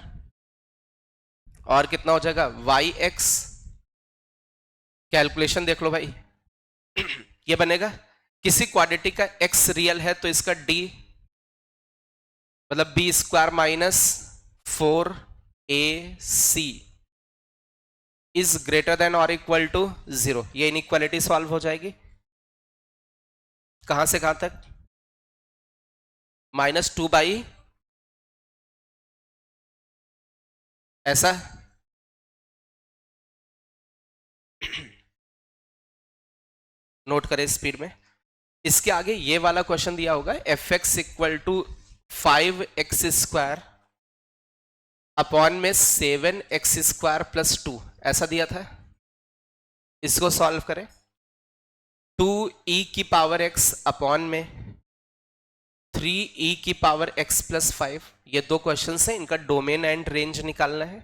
और कितना हो जाएगा वाई एक्स, कैलकुलेशन देख लो भाई ये बनेगा, किसी क्वाड्रेटिक का x रियल है तो इसका d मतलब b square minus 4ac is greater than और इक्वल टू 0, ये इनइक्वालिटी सॉल्व हो जाएगी। कहां से कहां तक, -2 बाई ऐसा, नोट करें स्पीड में। इसके आगे ये वाला क्वेश्चन दिया होगा, f x equal to 5x square upon में 7x स्क्वायर प्लस 2, ऐसा दिया था। इसको सॉल्व करें, 2e की पावर x अपॉन में 3e की पावर x प्लस 5, ये दो क्वेश्चन है, इनका डोमेन एंड रेंज निकालना है।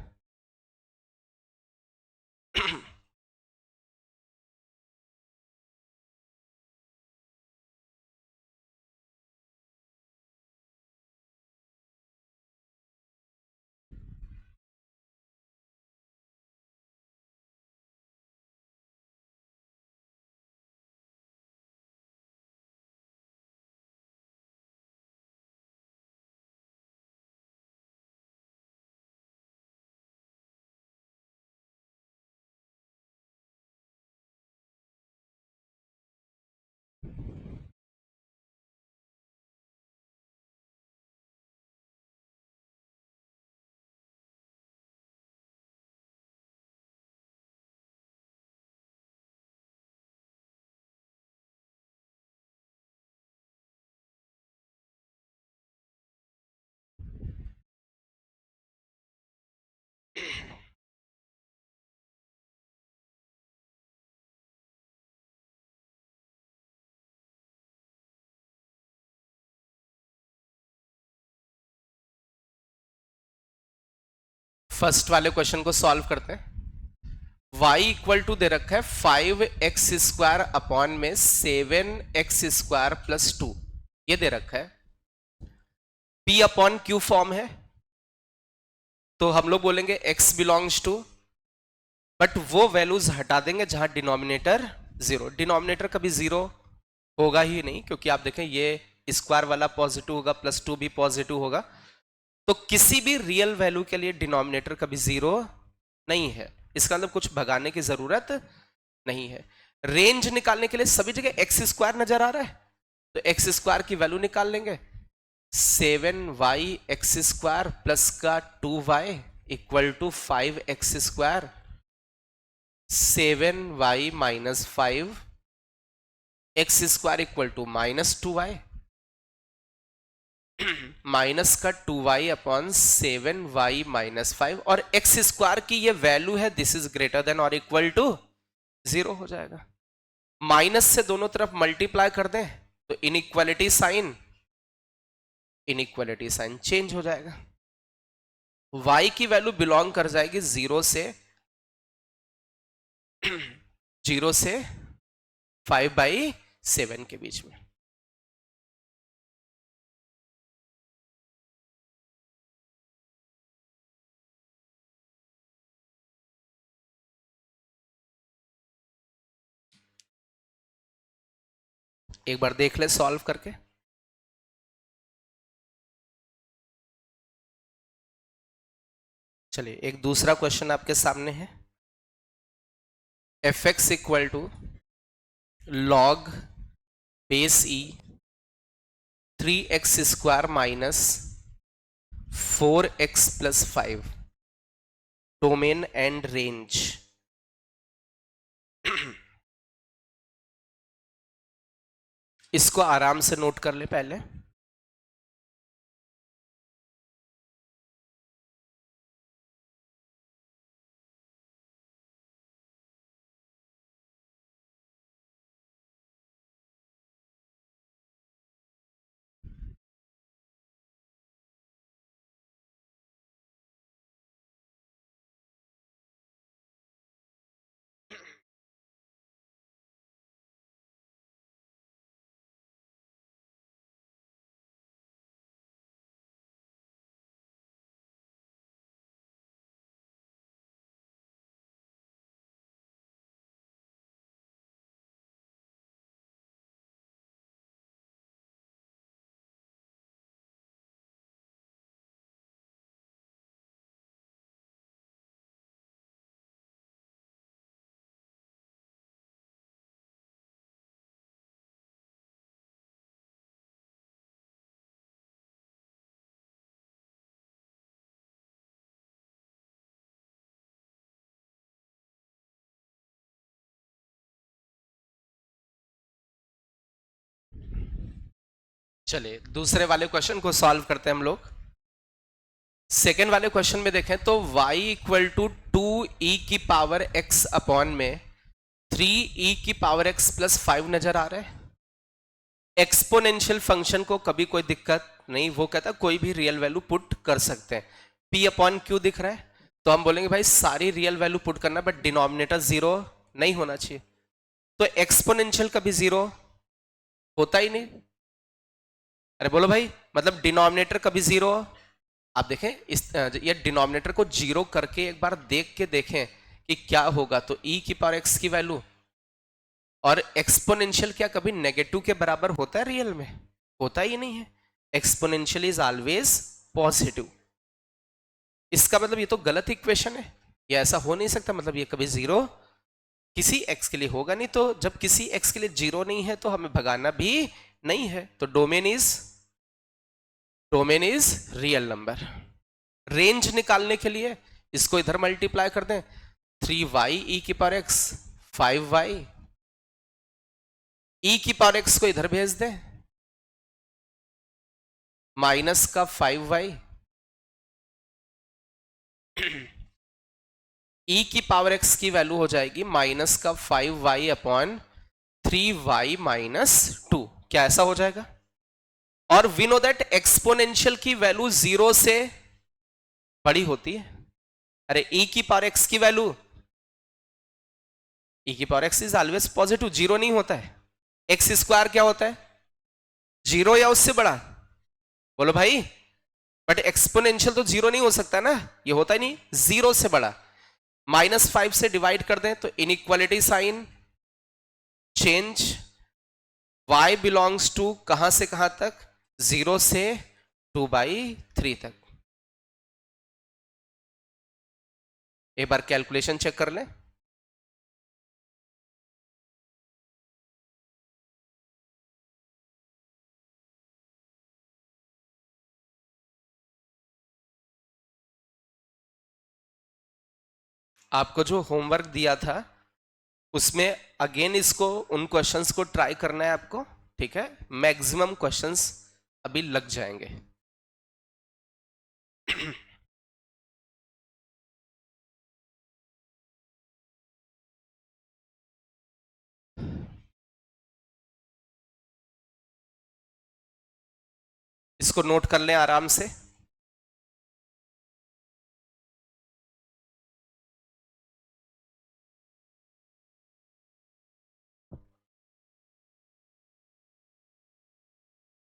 फर्स्ट वाले क्वेश्चन को सॉल्व करते हैं। y इक्वल टू दे रखा है 5x स्क्वायर अपॉन में 7x स्क्वायर प्लस 2, ये दे रखा है। p अपॉन q फॉर्म है, तो हम लोग बोलेंगे x बिलोंग्स टू, बट वो वैल्यूज हटा देंगे जहां डिनोमिनेटर जीरो, डिनोमिनेटर कभी जीरो होगा ही नहीं, क्योंकि आप देखें ये स्क्वायर वाला पॉजिटिव होगा, प्लस 2 भी पॉजिटिव होगा, तो किसी भी रियल वैल्यू के लिए डिनोमिनेटर कभी जीरो नहीं है, इसका मतलब कुछ भगाने की जरूरत नहीं है। रेंज निकालने के लिए सभी जगह एक्स स्क्वायर नजर आ रहा है, तो एक्स स्क्वायर की वैल्यू निकाल लेंगे, 7y एक्स स्क्वायर प्लस का 2y equal to 5x square 7y minus 5 x square equal to -2y, minus का 2y अपॉन 7y माइनस 5, और एक्स स्क्वायर की ये वैल्यू है, दिस इज ग्रेटर देन और इक्वल टू 0 हो जाएगा। माइनस से दोनों तरफ मल्टीप्लाई कर दें तो इनइक्वालिटी साइन चेंज हो जाएगा। y की वैल्यू बिलोंग कर जाएगी 0 से 5/7 के बीच में। एक बार देख ले सॉल्व करके। चलिए एक दूसरा क्वेश्चन आपके सामने है। F x equal to log base e 3x square minus 4x plus 5 domain and range. इसको आराम से नोट कर ले पहले। चलिए दूसरे वाले क्वेश्चन को सॉल्व करते हैं हम लोग। सेकेंड वाले क्वेश्चन में देखें तो y इक्वल टू 2e की पावर x अपॉन में 3e की पावर x प्लस 5 नजर आ रहा है। एक्सपोनेंशियल फंक्शन को कभी कोई दिक्कत नहीं, वो कहता है कोई भी रियल वैल्यू पुट कर सकते हैं। p अपॉन q दिख रहा है तो हम बोलेंगे भाई सारी रियल वैल्यू पुट करना, बट डिनोमिनेटर 0 नहीं होना चाहिए। तो एक्सपोनेंशियल कभी 0 होता ही नहीं। अरे बोलो भाई, मतलब डिनोमिनेटर कभी 0। आप देखें इस ये डिनोमिनेटर को 0 करके एक बार देख के देखें कि क्या होगा। तो e की पावर x की वैल्यू और एक्सपोनेंशियल क्या कभी नेगेटिव के बराबर होता है रियल में? होता ही नहीं है। Exponential is always positive. इसका मतलब ये तो गलत इक्वेशन है, ये ऐसा हो नहीं सकता। मतलब ये कभी 0 किसी x के लिए होगा नहीं। तो जब किसी x के लिए 0 नहीं है तो हमें भगाना भी नहीं है। तो domain is real number. Range निकालने के लिए इसको इधर मल्टीप्लाई कर दें, 3y e की पावर x 5y, e की पावर x को इधर भेज दें, माइनस का 5y, e की पावर x की वैल्यू हो जाएगी माइनस का 5y अपॉन 3y माइनस 2। क्या ऐसा हो जाएगा? और वी नो दैट एक्सपोनेंशियल की वैल्यू 0 से बड़ी होती है। अरे e की पावर x की वैल्यू, e की power x is always positive, 0 नहीं होता है। x स्क्वायर क्या होता है? 0 या उससे बड़ा। बोलो भाई, बट एक्सपोनेंशियल तो 0 नहीं हो सकता ना, ये होता ही नहीं। 0 से बड़ा। -5 से डिवाइड कर दें तो inequality sign change. y belongs to कहां से कहां तक? 0 से 2/3 तक। एक बार कैलकुलेशन चेक कर लें। आपको जो होमवर्क दिया था उसमें अगेन इसको उन क्वेश्चंस को ट्राई करना है आपको, ठीक है। मैक्सिमम क्वेश्चंस अभी लग जाएंगे। इसको नोट कर लें आराम से।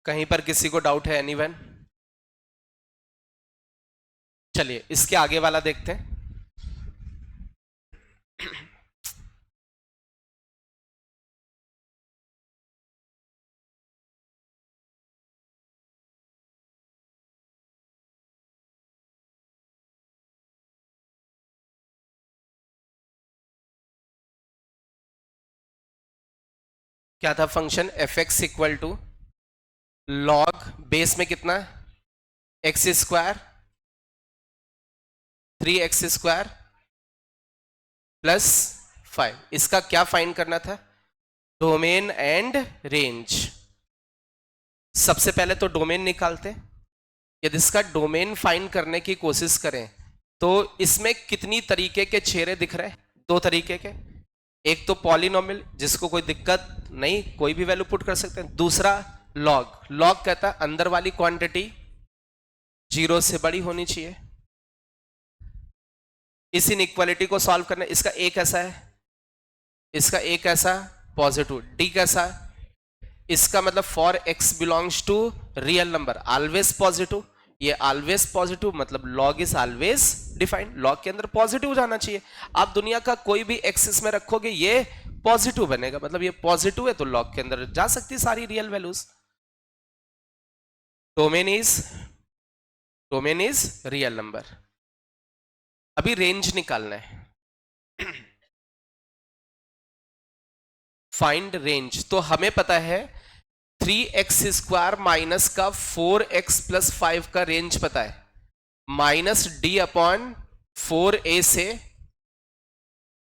कहीं पर किसी को डाउट है एनीवन? चलिए इसके आगे वाला देखते हैं। क्या था function? F x equal to log base में कितना, x square 3x square plus 5। इसका क्या फाइंड करना था? Domain and range. सबसे पहले तो डोमेन निकालते हैं। यदि इसका डोमेन फाइंड करने की कोशिश करें तो इसमें कितनी तरीके के चेहरे दिख रहे हैं? 2 तरीके के। एक तो पॉलिनोमियल जिसको कोई दिक्कत नहीं, कोई भी वैल्यू पुट कर सकते हैं। दूसरा लॉग। लॉग कहता है अंदर वाली क्वांटिटी 0 से बड़ी होनी चाहिए। इस इनइक्वालिटी को सॉल्व करना। इसका ए कैसा है? इसका ए कैसा? पॉजिटिव। डी कैसा? इसका मतलब for x belongs to real number always positive. ये ऑलवेज पॉजिटिव मतलब log is always defined. Log के अंदर पॉजिटिव जाना चाहिए। आप दुनिया का कोई भी एक्स इसमें रखोगे ये पॉजिटिव बनेगा, मतलब ये पॉजिटिव है तो लॉग के अंदर जा सकती है सारी real values. Domain is real number. अभी रेंज निकालना है। Find range. तो हमें पता है 3x स्क्वायर माइनस का 4x प्लस 5 का रेंज पता है, माइनस डी अपॉन 4a से।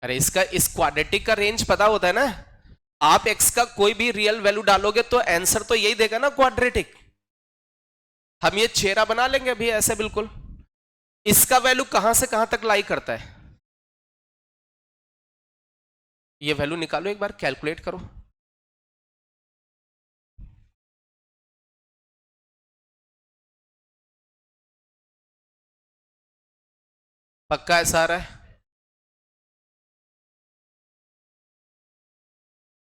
अरे इसका इस क्वाड्रेटिक का रेंज पता होता है ना। आप x का कोई भी रियल वैल्यू डालोगे तो आंसर तो यही देगा ना, क्वाड्रेटिक। हम ये चेहरा बना लेंगे अभी ऐसे बिल्कुल। इसका वैल्यू कहां से कहां तक लाई करता है? ये वैल्यू निकालो एक बार, कैलकुलेट करो। पक्का ऐसा आ रहा है?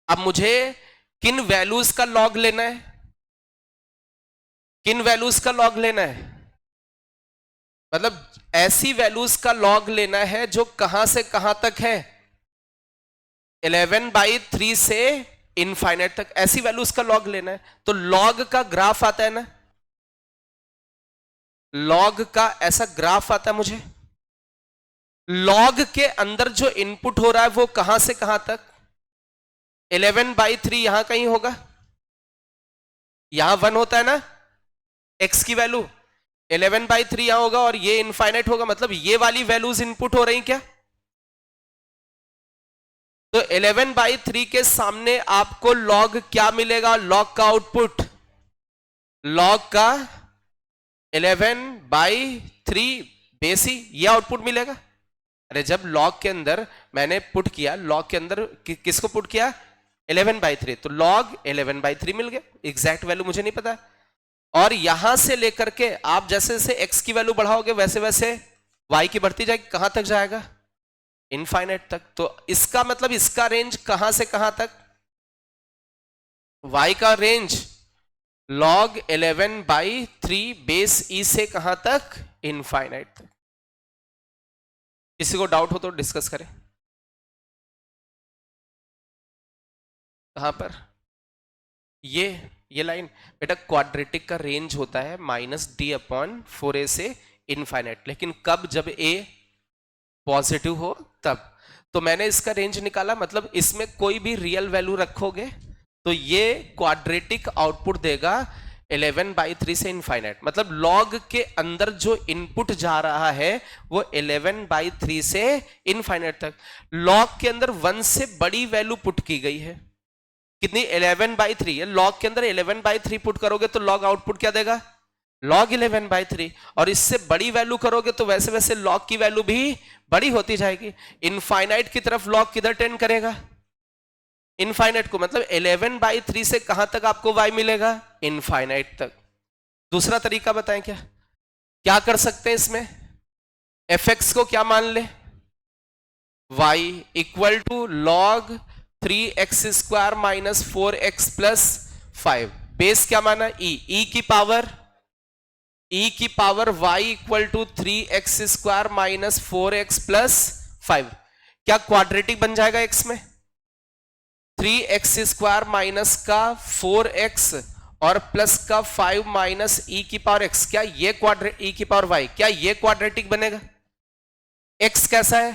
अब मुझे किन वैल्यूज का लॉग लेना है? किन वैल्यूज का लॉग लेना है? मतलब ऐसी वैल्यूज का लॉग लेना है जो कहां से कहां तक है? 11/3 से इनफाइनाइट तक। ऐसी वैल्यूज का लॉग लेना है। तो लॉग का ग्राफ आता है ना, लॉग का ऐसा ग्राफ आता है मुझे। लॉग के अंदर जो इनपुट हो रहा है वो कहां से कहां तक? 11/3 यहां कहीं होगा। यहां 1 होता है ना x की वैल्यू, 11/3 यहां होगा और ये इनफाइनाइट होगा। मतलब ये वाली वैल्यूज इनपुट हो रही क्या? तो 11/3 के सामने आपको लॉग क्या मिलेगा? लॉग का आउटपुट, लॉग का 11/3 बेसी ये आउटपुट मिलेगा। अरे जब लॉग के अंदर मैंने पुट किया, लॉग के अंदर किसको पुट किया? 11/3, तो लॉग 11/3 मिल गया। एग्जैक्ट वैल्यू मुझे नहीं पता। और यहां से लेकर के आप जैसे जैसे x की वैल्यू बढ़ाओगे वैसे वैसे y की बढ़ती जाएगी। कहां तक जाएगा? इनफाइनाइट तक। तो इसका मतलब इसका रेंज कहां से कहां तक? y का रेंज log 11/3 बेस e से कहां तक? इनफाइनाइट तक। किसी को डाउट हो तो डिस्कस करें। कहां पर? ये लाइन बेटा क्वाड्रेटिक का रेंज होता है -d/4a से इनफाइनाइट। लेकिन कब? जब a पॉजिटिव हो तब। तो मैंने इसका रेंज निकाला, मतलब इसमें कोई भी रियल वैल्यू रखोगे तो ये क्वाड्रेटिक आउटपुट देगा 11/3 से इनफाइनाइट, मतलब लॉग के अंदर जो इनपुट जा रहा है वो 11/3 से इनफाइनाइट तक। लॉग के अंदर 1 से बड़ी वैल्यू पुट की गई है, कितनी? 11/3 है। लॉग के अंदर 11/3 पुट करोगे तो लॉग आउटपुट क्या देगा? लॉग 11/3। और इससे बड़ी वैल्यू करोगे तो वैसे वैसे लॉग की वैल्यू भी बड़ी होती जाएगी। इनफाइनाइट की तरफ लॉग किधर टेंड करेगा? इनफाइनाइट को, मतलब 11/3 से कहां तक आपको y मिलेगा? इनफाइनाइट तक। दूसरा तरीका बताएं, क्या क्या कर सकते हैं इसमें? fx को क्या मान ले? y equal to log 3x² minus 4x plus 5। Base क्या माना? e की power y equal to 3x² minus 4x plus 5। क्या क्वाड्रेटिक बन जाएगा x में? 3x² माइनस का 4x और प्लस का 5 माइनस e की पावर x, क्या ये e की पावर y, क्या ये क्वाड्रेटिक बनेगा? x कैसा है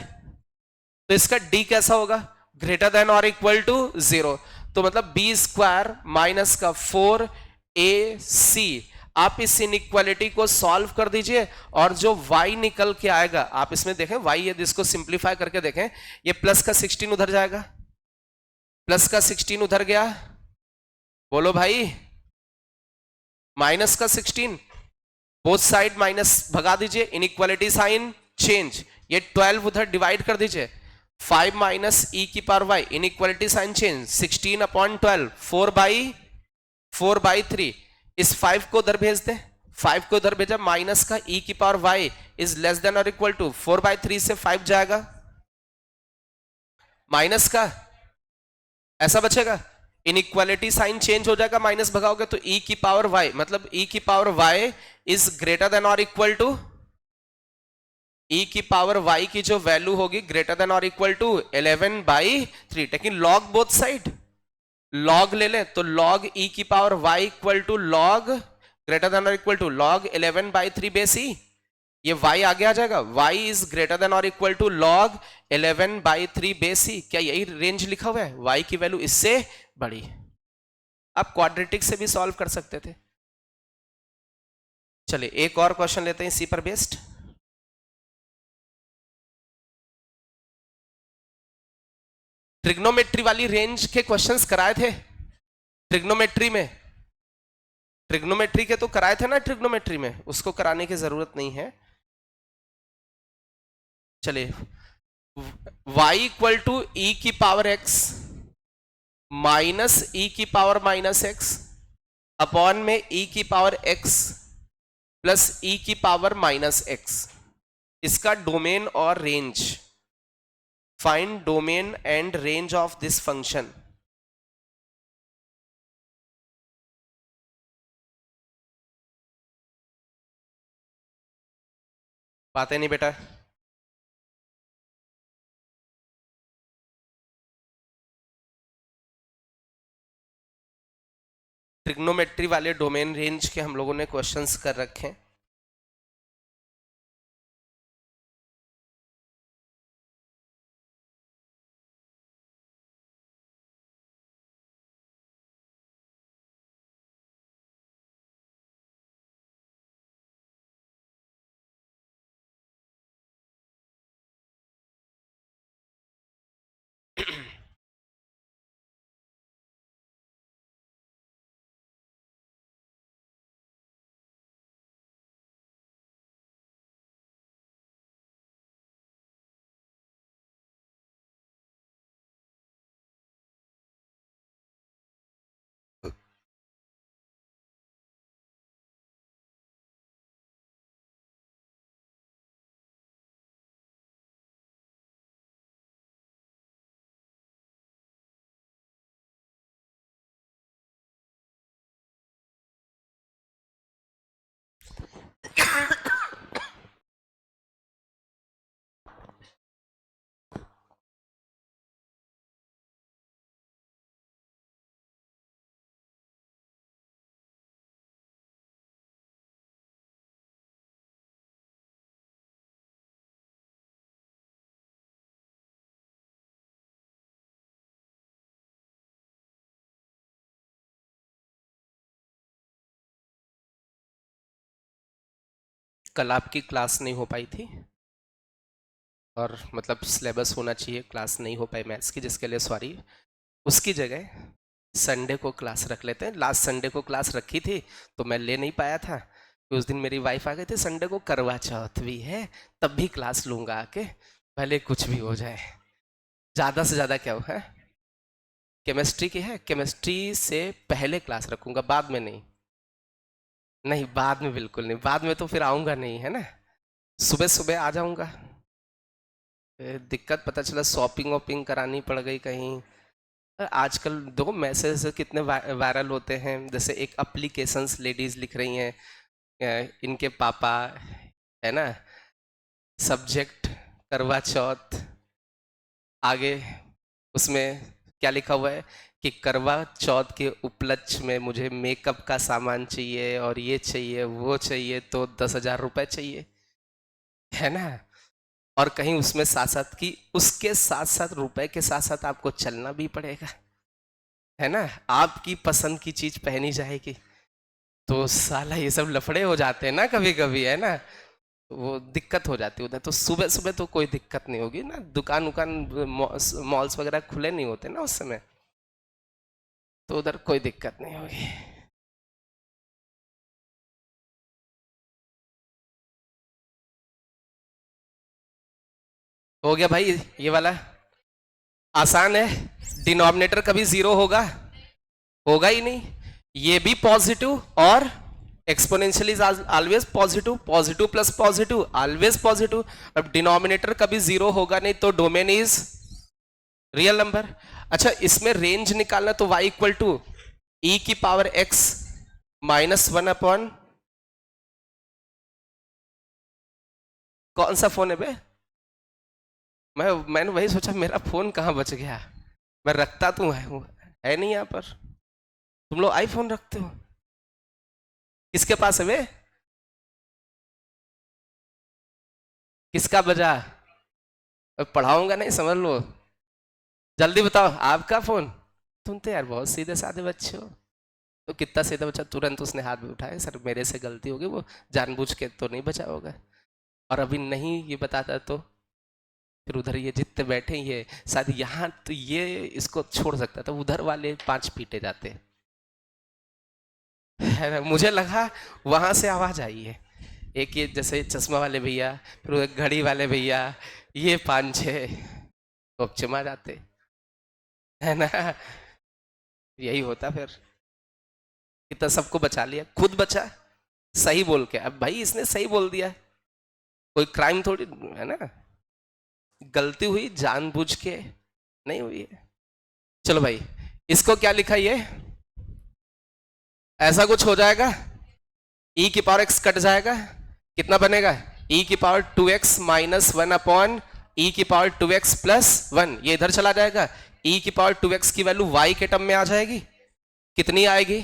तो इसका d कैसा होगा? ग्रेटर देन और इक्वल टू 0। तो मतलब b² माइनस का 4ac। आप इस इनइक्वालिटी को सॉल्व कर दीजिए और जो y निकल के आएगा, आप इसमें देखें y, यदि इसको सिंप्लीफाई करके देखें, ये प्लस का 16 उधर जाएगा, प्लस का 16 उधर गया, बोलो भाई, माइनस का 16, बोथ साइड माइनस भगा दीजिए, इनइक्वालिटी साइन चेंज, ये 12 उधर डिवाइड कर दीजिए, 5 माइनस e की power y, inequality sign change, 16/12, 4/3। इस 5 को उधर भेज दे, 5 को उधर भेजा, माइनस का e की power y is less than और इक्वल टू 4/3 से 5 जाएगा, माइनस का ऐसा बचेगा, इनइक्वालिटी साइन चेंज हो जाएगा, माइनस भगाओगे तो e की पावर y, मतलब e की power y is greater than और इक्वल टू, e की पावर y की जो वैल्यू होगी ग्रेटर देन और इक्वल टू 11/3। लेकिन लॉग बोथ साइड, लॉग ले ले तो लॉग e की power y equal to log greater than और equal to log 11/3 base e, ये y आगे आ जाएगा, y इज ग्रेटर देन और equal to log 11/3 base e। क्या यही रेंज लिखा हुआ है? y की वैल्यू इससे बड़ी। आप क्वाड्रेटिक से भी सॉल्व कर सकते थे। चलिए एक और क्वेश्चन लेते हैं इसी पर बेस्ड। ट्रिग्नोमेट्री वाली रेंज के क्वेश्चंस कराए थे ट्रिग्नोमेट्री में, ट्रिग्नोमेट्री के तो कराए थे ना, ट्रिग्नोमेट्री में उसको कराने की जरूरत नहीं है। चलिए, y इक्वल टू e की पावर x माइनस e की पावर माइनस x अपॉन में e की पावर x प्लस e की पावर माइनस x, इसका डोमेन और range. Find domain and range of this function. बातें नहीं बेटा? ट्रिग्नोमेट्री वाले डोमेन रेंज के हम लोगों ने क्वेश्चंस कर रखे हैं। कल आपकी क्लास नहीं हो पाई थी और मतलब सिलेबस होना चाहिए, क्लास नहीं हो पाई मैथ्स की, जिसके लिए सॉरी। उसकी जगह संडे को क्लास रख लेते हैं। लास्ट संडे को क्लास रखी थी तो मैं ले नहीं पाया था, उस दिन मेरी वाइफ आ गई थी। संडे को करवा चौथ भी है, तब भी क्लास लूंगा आके, भले कुछ भी हो जाए। ज़्यादा से ज़्यादा क्या हो है, केमिस्ट्री की है, केमिस्ट्री से पहले क्लास रखूंगा, बाद में नहीं। नहीं, बाद में बिल्कुल नहीं, बाद में तो फिर आऊंगा नहीं, है ना। सुबह सुबह आ जाऊंगा। दिक्कत पता चला शॉपिंग वॉपिंग करानी पड़ गई कहीं। आजकल दो मैसेज कितने वायरल होते हैं, जैसे एक अप्लीकेशंस लेडीज लिख रही हैं, इनके पापा, है ना, सब्जेक्ट करवा चौथ, आगे उसमें क्या लिखा हुआ है कि करवा चौथ के उपलक्ष्य में मुझे मेकअप का सामान चाहिए और ये चाहिए वो चाहिए, तो 10,000 रुपये चाहिए, है ना। और कहीं उसमें साथ साथ की, उसके साथ साथ रुपए के साथ साथ आपको चलना भी पड़ेगा, है ना। आपकी पसंद की चीज पहनी जाएगी, तो साला ये सब लफड़े हो जाते हैं ना कभी कभी, है ना। वो दिक्कत हो जाती है उधर। तो सुबह सुबह तो कोई दिक्कत नहीं होगी ना, दुकान उकान मॉल्स वगैरह खुले नहीं होते ना उस समय, तो उधर कोई दिक्कत नहीं होगी। हो गया भाई ये वाला, आसान है। डिनोमिनेटर कभी जीरो होगा, होगा ही नहीं। ये भी पॉजिटिव, और exponential is always positive, positive plus positive always positive. अब डिनोमिनेटर कभी जीरो होगा नहीं, तो डोमेन इज रियल नंबर। अच्छा, इसमें रेंज निकालना, तो y इक्वल टू ई की पावर x -1 अपॉन, कौन सा फोन है बे? मैंने वही सोचा मेरा फोन कहाँ बच गया। मैं रखता तो है नहीं यहाँ पर। तुम लोग आईफोन रखते हो, किसके पास है बे? किसका बजा? पढ़ाऊंगा नहीं, समझ लो। जल्दी बताओ, आपका फोन? तुम तो यार बहुत सीधे साधे बच्चे हो। तो कितना सीधा बच्चा, तुरंत उसने हाथ भी उठाया, सर मेरे से गलती होगी, वो जानबूझ के तो नहीं बचा होगा। और अभी नहीं ये बताता तो फिर उधर ये जितने बैठे ये शायद यहाँ, तो ये इसको छोड़ सकता था, उधर वाले 5 पीटे जाते, है ना। मुझे लगा वहां से आवाज आई है, एक ये जैसे चश्मा वाले भैया, फिर उधर घड़ी वाले भैया, ये 5-6 तो चमा जाते, है ना। यही होता फिर। कितना सबको बचा लिया, खुद बचा सही बोल के। अब भाई इसने सही बोल दिया, कोई क्राइम थोड़ी है ना, गलती हुई जानबूझ के नहीं हुई है। चलो भाई, इसको क्या लिखा, ये ऐसा कुछ हो जाएगा, e की पावर x कट जाएगा, कितना बनेगा, e की पावर 2x -1 अपॉन e की पावर 2x + 1, ये इधर चला जाएगा। e की पावर 2x की वैल्यू y के टर्म में आ जाएगी, कितनी आएगी,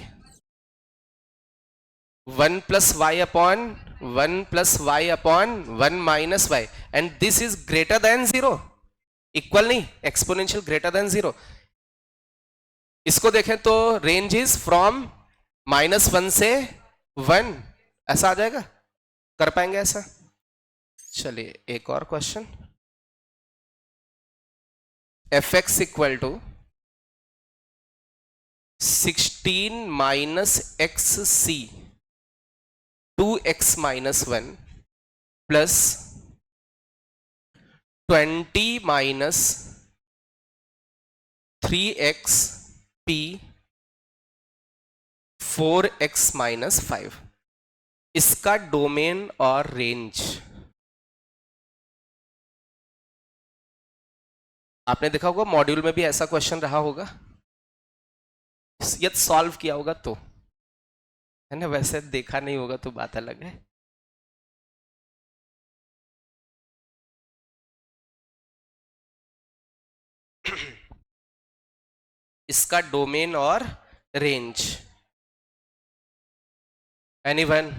1 + y upon 1 + y upon 1 - y, and this is greater then 0, equal नहीं, एक्सपोनेंशियल ग्रेटर देन 0। इसको देखें तो रेंज इज फ्रॉम -1 से 1, ऐसा आ जाएगा, कर पाएंगे ऐसा? चलिए एक और question, fx equal to 16 - xc 2x - 1 plus 20 - 3x p 4x - 5, इसका डोमेन और रेंज आपने देखा होगा, मॉड्यूल में भी ऐसा क्वेश्चन रहा होगा, यदि सॉल्व किया होगा तो, है ना। वैसे देखा नहीं होगा तो बात अलग है। इसका डोमेन और रेंज, एनीवन?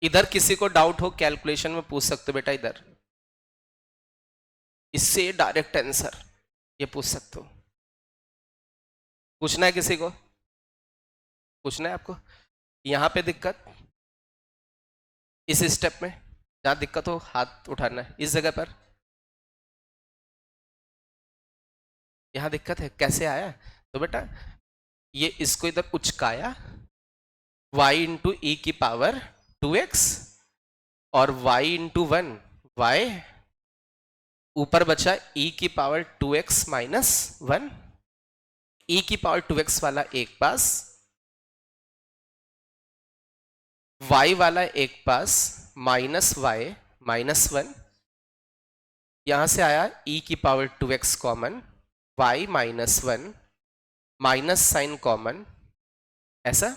इधर किसी को डाउट हो कैलकुलेशन में पूछ सकते हो बेटा, इधर इससे डायरेक्ट आंसर ये पूछ सकते हो। पूछना है किसी को, पूछना है आपको? यहां पे दिक्कत, इस स्टेप में जहां दिक्कत हो हाथ उठाना है, इस जगह पर यहां दिक्कत है, कैसे आया? तो बेटा ये इसको इधर उचकाया y इंटू ई की पावर 2x और y इंटू 1 y, ऊपर बचा e की पावर 2x माइनस 1, e की पावर 2x वाला एक पास, y वाला एक पास, माइनस y माइनस 1, यहां से आया e की power 2x common, y minus 1 minus sign common, ऐसा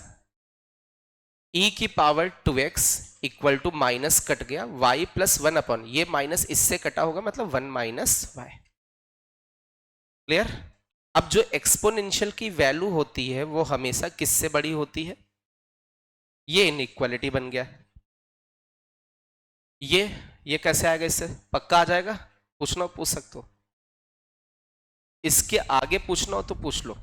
e की power 2x equal to minus cut गया y प्लस 1 अपॉन, ये माइनस इससे कटा होगा मतलब 1 माइनस y। क्लियर? अब जो एक्सपोनेंशियल की वैल्यू होती है वो हमेशा किससे बड़ी होती है? ये इनइक्वालिटी बन गया। ये कैसे आएगा? इससे पक्का आ जाएगा? पूछना हो पूछ सकते हो, इसके आगे पूछना हो तो पूछ लो।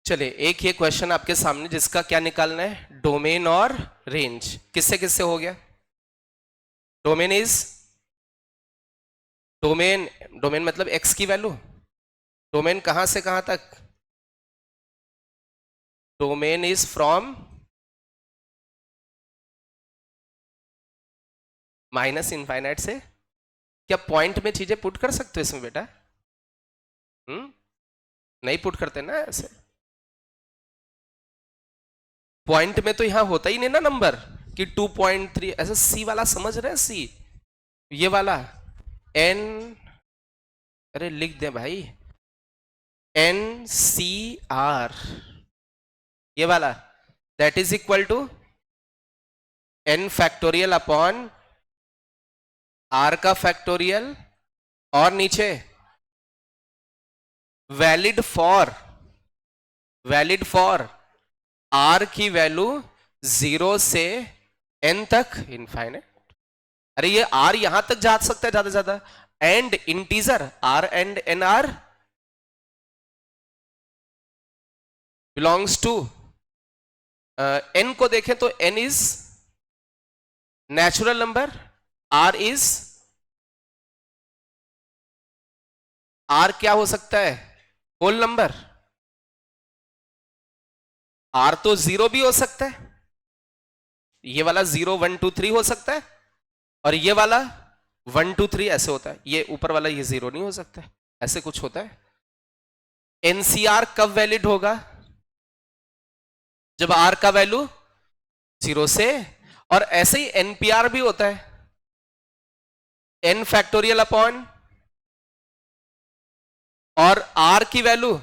चलिए एक ये क्वेश्चन आपके सामने जिसका क्या निकालना है, डोमेन और रेंज। किससे किससे हो गया? डोमेन इज, डोमेन मतलब x की वैल्यू, डोमेन कहां से कहां तक? Domain is from minus infinite से, क्या पॉइंट में चीजें पुट कर सकते हो इसमें बेटा? नहीं पुट करते ना ऐसे, पॉइंट में तो यहां होता ही नहीं ना नंबर कि 2.3 ऐसा। सी वाला समझ रहे हैं? सी ये वाला एन, अरे लिख दे भाई, एन सी आर, ये वाला that is equal to n factorial upon r का फैक्टोरियल, और नीचे वैलिड फॉर आर की वैल्यू 0 से n तक इनफाइनाइट। अरे ये आर यहां तक जा सकता है ज्यादा से ज्यादा, and integer r and n r belongs to n को देखें तो n is natural number, r is, r क्या हो सकता है? Whole number. आर तो 0 भी हो सकता है, ये वाला 0 1 2 3 हो सकता है, और ये वाला 1 2 3 ऐसे होता है, ये ऊपर वाला ये 0 नहीं हो सकता है, ऐसे कुछ होता है। एनसीआर कब वैलिड होगा? जब आर का वैल्यू 0 से, और ऐसे ही एनपीआर भी होता है, एन फैक्टोरियल अपॉन, और आर की वैल्यू,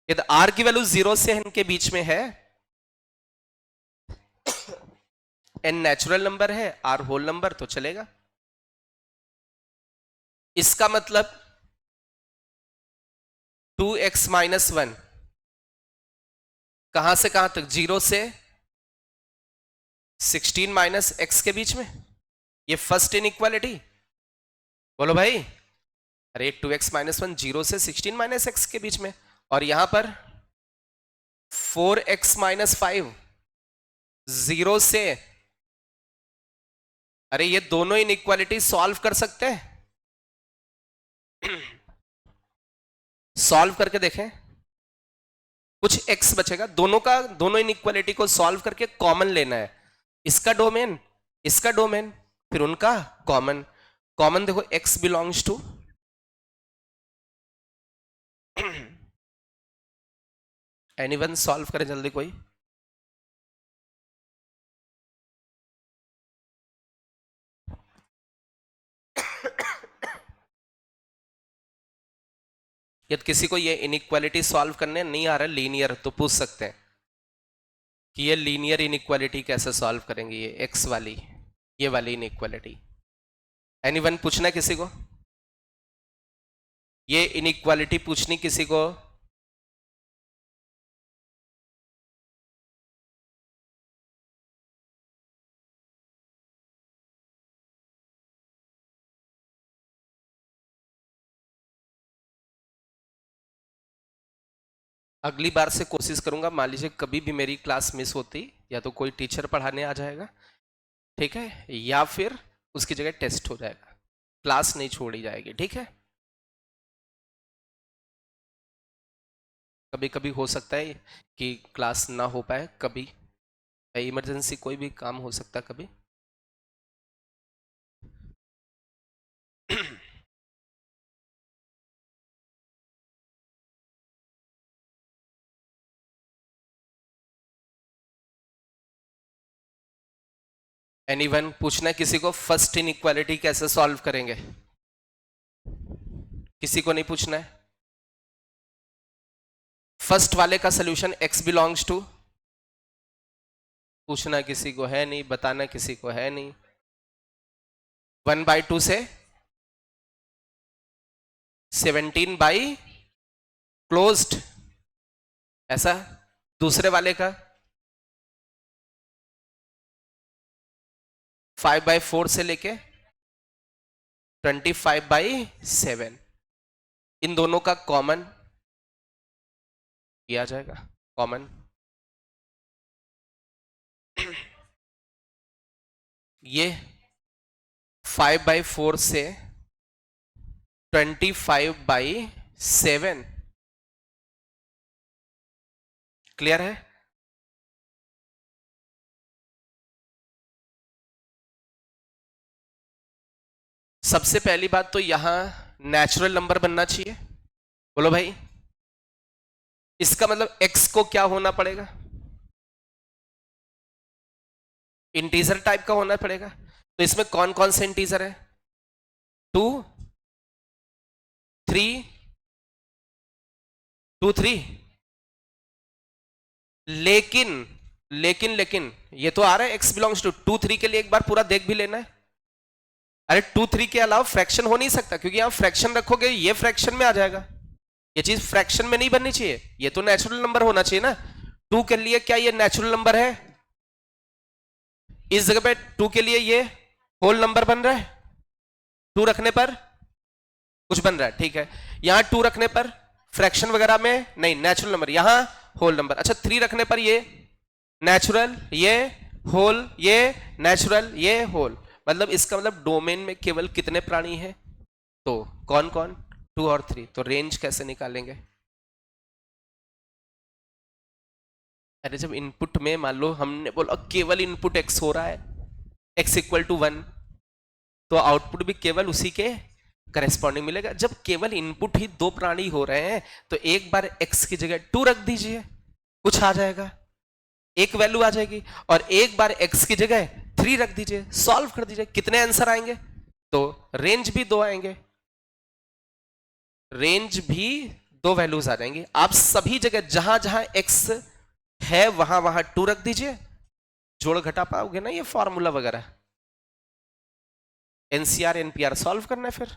यदि आर की वैल्यू 0 से एन के बीच में है, एन नेचुरल नंबर है, आर होल नंबर, तो चलेगा। इसका मतलब 2x माइनस 1 कहां से कहां तक? 0 से 16 माइनस x के बीच में, ये फर्स्ट इनइक्वालिटी। बोलो भाई, अरे 2x माइनस 1 0 से 16 माइनस x के बीच में, और यहां पर 4x माइनस 5 0 से, अरे ये दोनों इनइक्वालिटी सॉल्व कर सकते हैं? सॉल्व करके देखें, कुछ x बचेगा, दोनों इनइक्वालिटी को सॉल्व करके कॉमन लेना है, इसका डोमेन इसका डोमेन, फिर उनका कॉमन। कॉमन देखो x belongs to, anyone solve करें जल्दी कोई। यदि किसी को ये इनइक्वालिटी सॉल्व करने नहीं आ रहा लीनियर, तो पूछ सकते हैं कि ये लीनियर इनइक्वालिटी कैसे सॉल्व करेंगे, ये एक्स वाली, ये वाली इनइक्वालिटी। एनीवन पूछना है किसी को? ये इनइक्वालिटी पूछनी किसी को? अगली बार से कोशिश करूंगा, मान लीजिए कभी भी मेरी क्लास मिस होती, या तो कोई टीचर पढ़ाने आ जाएगा, ठीक है, या फिर उसकी जगह टेस्ट हो जाएगा, क्लास नहीं छोड़ी जाएगी, ठीक है। कभी कभी हो सकता है कि क्लास ना हो पाए, कभी इमरजेंसी कोई भी काम हो सकता है कभी। एनीवन पूछना है किसी को? फर्स्ट इनइक्वालिटी कैसे सॉल्व करेंगे? किसी को नहीं पूछना है? फर्स्ट वाले का सॉल्यूशन x बिलोंग्स टू, पूछना किसी को है नहीं, बताना किसी को है नहीं। 1/2 से 17 क्लोज्ड, ऐसा। दूसरे वाले का 5/4 से लेके 25/7, इन दोनों का कॉमन किया जाएगा, कॉमन। ये 5/4 से 25/7 क्लियर है? सबसे पहली बात तो यहां नेचुरल नंबर बनना चाहिए, बोलो भाई। इसका मतलब x को क्या होना पड़ेगा? इंटीजर टाइप का होना पड़ेगा। तो इसमें कौन कौन से इंटीजर है? 2, 3, 2, 3। लेकिन ये तो आ रहा है x बिलोंग्स टू 2, 3 के लिए एक बार पूरा देख भी लेना है। अरे 2, 3 के अलावा फ्रैक्शन हो नहीं सकता, क्योंकि यहां फ्रैक्शन रखोगे ये फ्रैक्शन में आ जाएगा। ये चीज फ्रैक्शन में नहीं बननी चाहिए, ये तो नेचुरल नंबर होना चाहिए ना। 2 के लिए क्या ये नेचुरल नंबर है? इस जगह पे 2 के लिए ये होल नंबर बन रहा है, 2 रखने पर कुछ बन रहा है, ठीक है। यहां 2 रखने पर फ्रैक्शन वगैरह में नहीं, नेचुरल नंबर, यहां होल नंबर। अच्छा 3 रखने पर ये नेचुरल, ये होल, ये नेचुरल, ये होल। मतलब इसका मतलब डोमेन में केवल कितने प्राणी हैं? तो कौन कौन? 2 और 3। तो रेंज कैसे निकालेंगे? अरे जब इनपुट में मान लो हमने बोला केवल इनपुट x हो रहा है, x = 1, तो आउटपुट भी केवल उसी के करेस्पॉन्डिंग मिलेगा। जब केवल इनपुट ही 2 प्राणी हो रहे हैं, तो एक बार x की जगह 2 रख दीजिए, कुछ आ जाएगा, एक वैल्यू आ जाएगी। और एक बार x की जगह 3 रख दीजिए, सॉल्व कर दीजिए, कितने आंसर आएंगे? तो रेंज भी 2 आएंगे, रेंज भी 2 वैल्यूज आ जाएंगी। आप सभी जगह जहां जहां x है वहां वहां 2 रख दीजिए, जोड़ घटा पाओगे ना ये फॉर्मूला वगैरह। एनसीआर एनपीआर सॉल्व करना है, फिर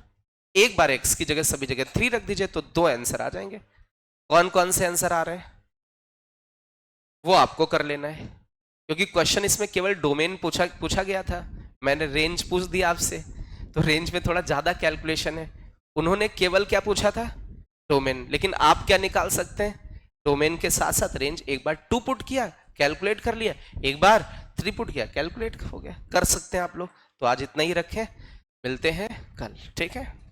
एक बार x की जगह सभी जगह 3 रख दीजिए, तो 2 आंसर आ जाएंगे। कौन कौन से आंसर आ रहे हैं वो आपको कर लेना है, क्योंकि क्वेश्चन इसमें केवल डोमेन पूछा गया था। मैंने रेंज पूछ दिया आपसे, तो रेंज में थोड़ा ज्यादा कैलकुलेशन है। उन्होंने केवल क्या पूछा था? डोमेन। लेकिन आप क्या निकाल सकते हैं? डोमेन के साथ साथ रेंज। एक बार 2 पुट किया, कैलकुलेट कर लिया, एक बार 3 पुट किया, कैलकुलेट हो गया। कर सकते हैं आप लोग। तो आज इतना ही रखें, मिलते हैं कल, ठीक है।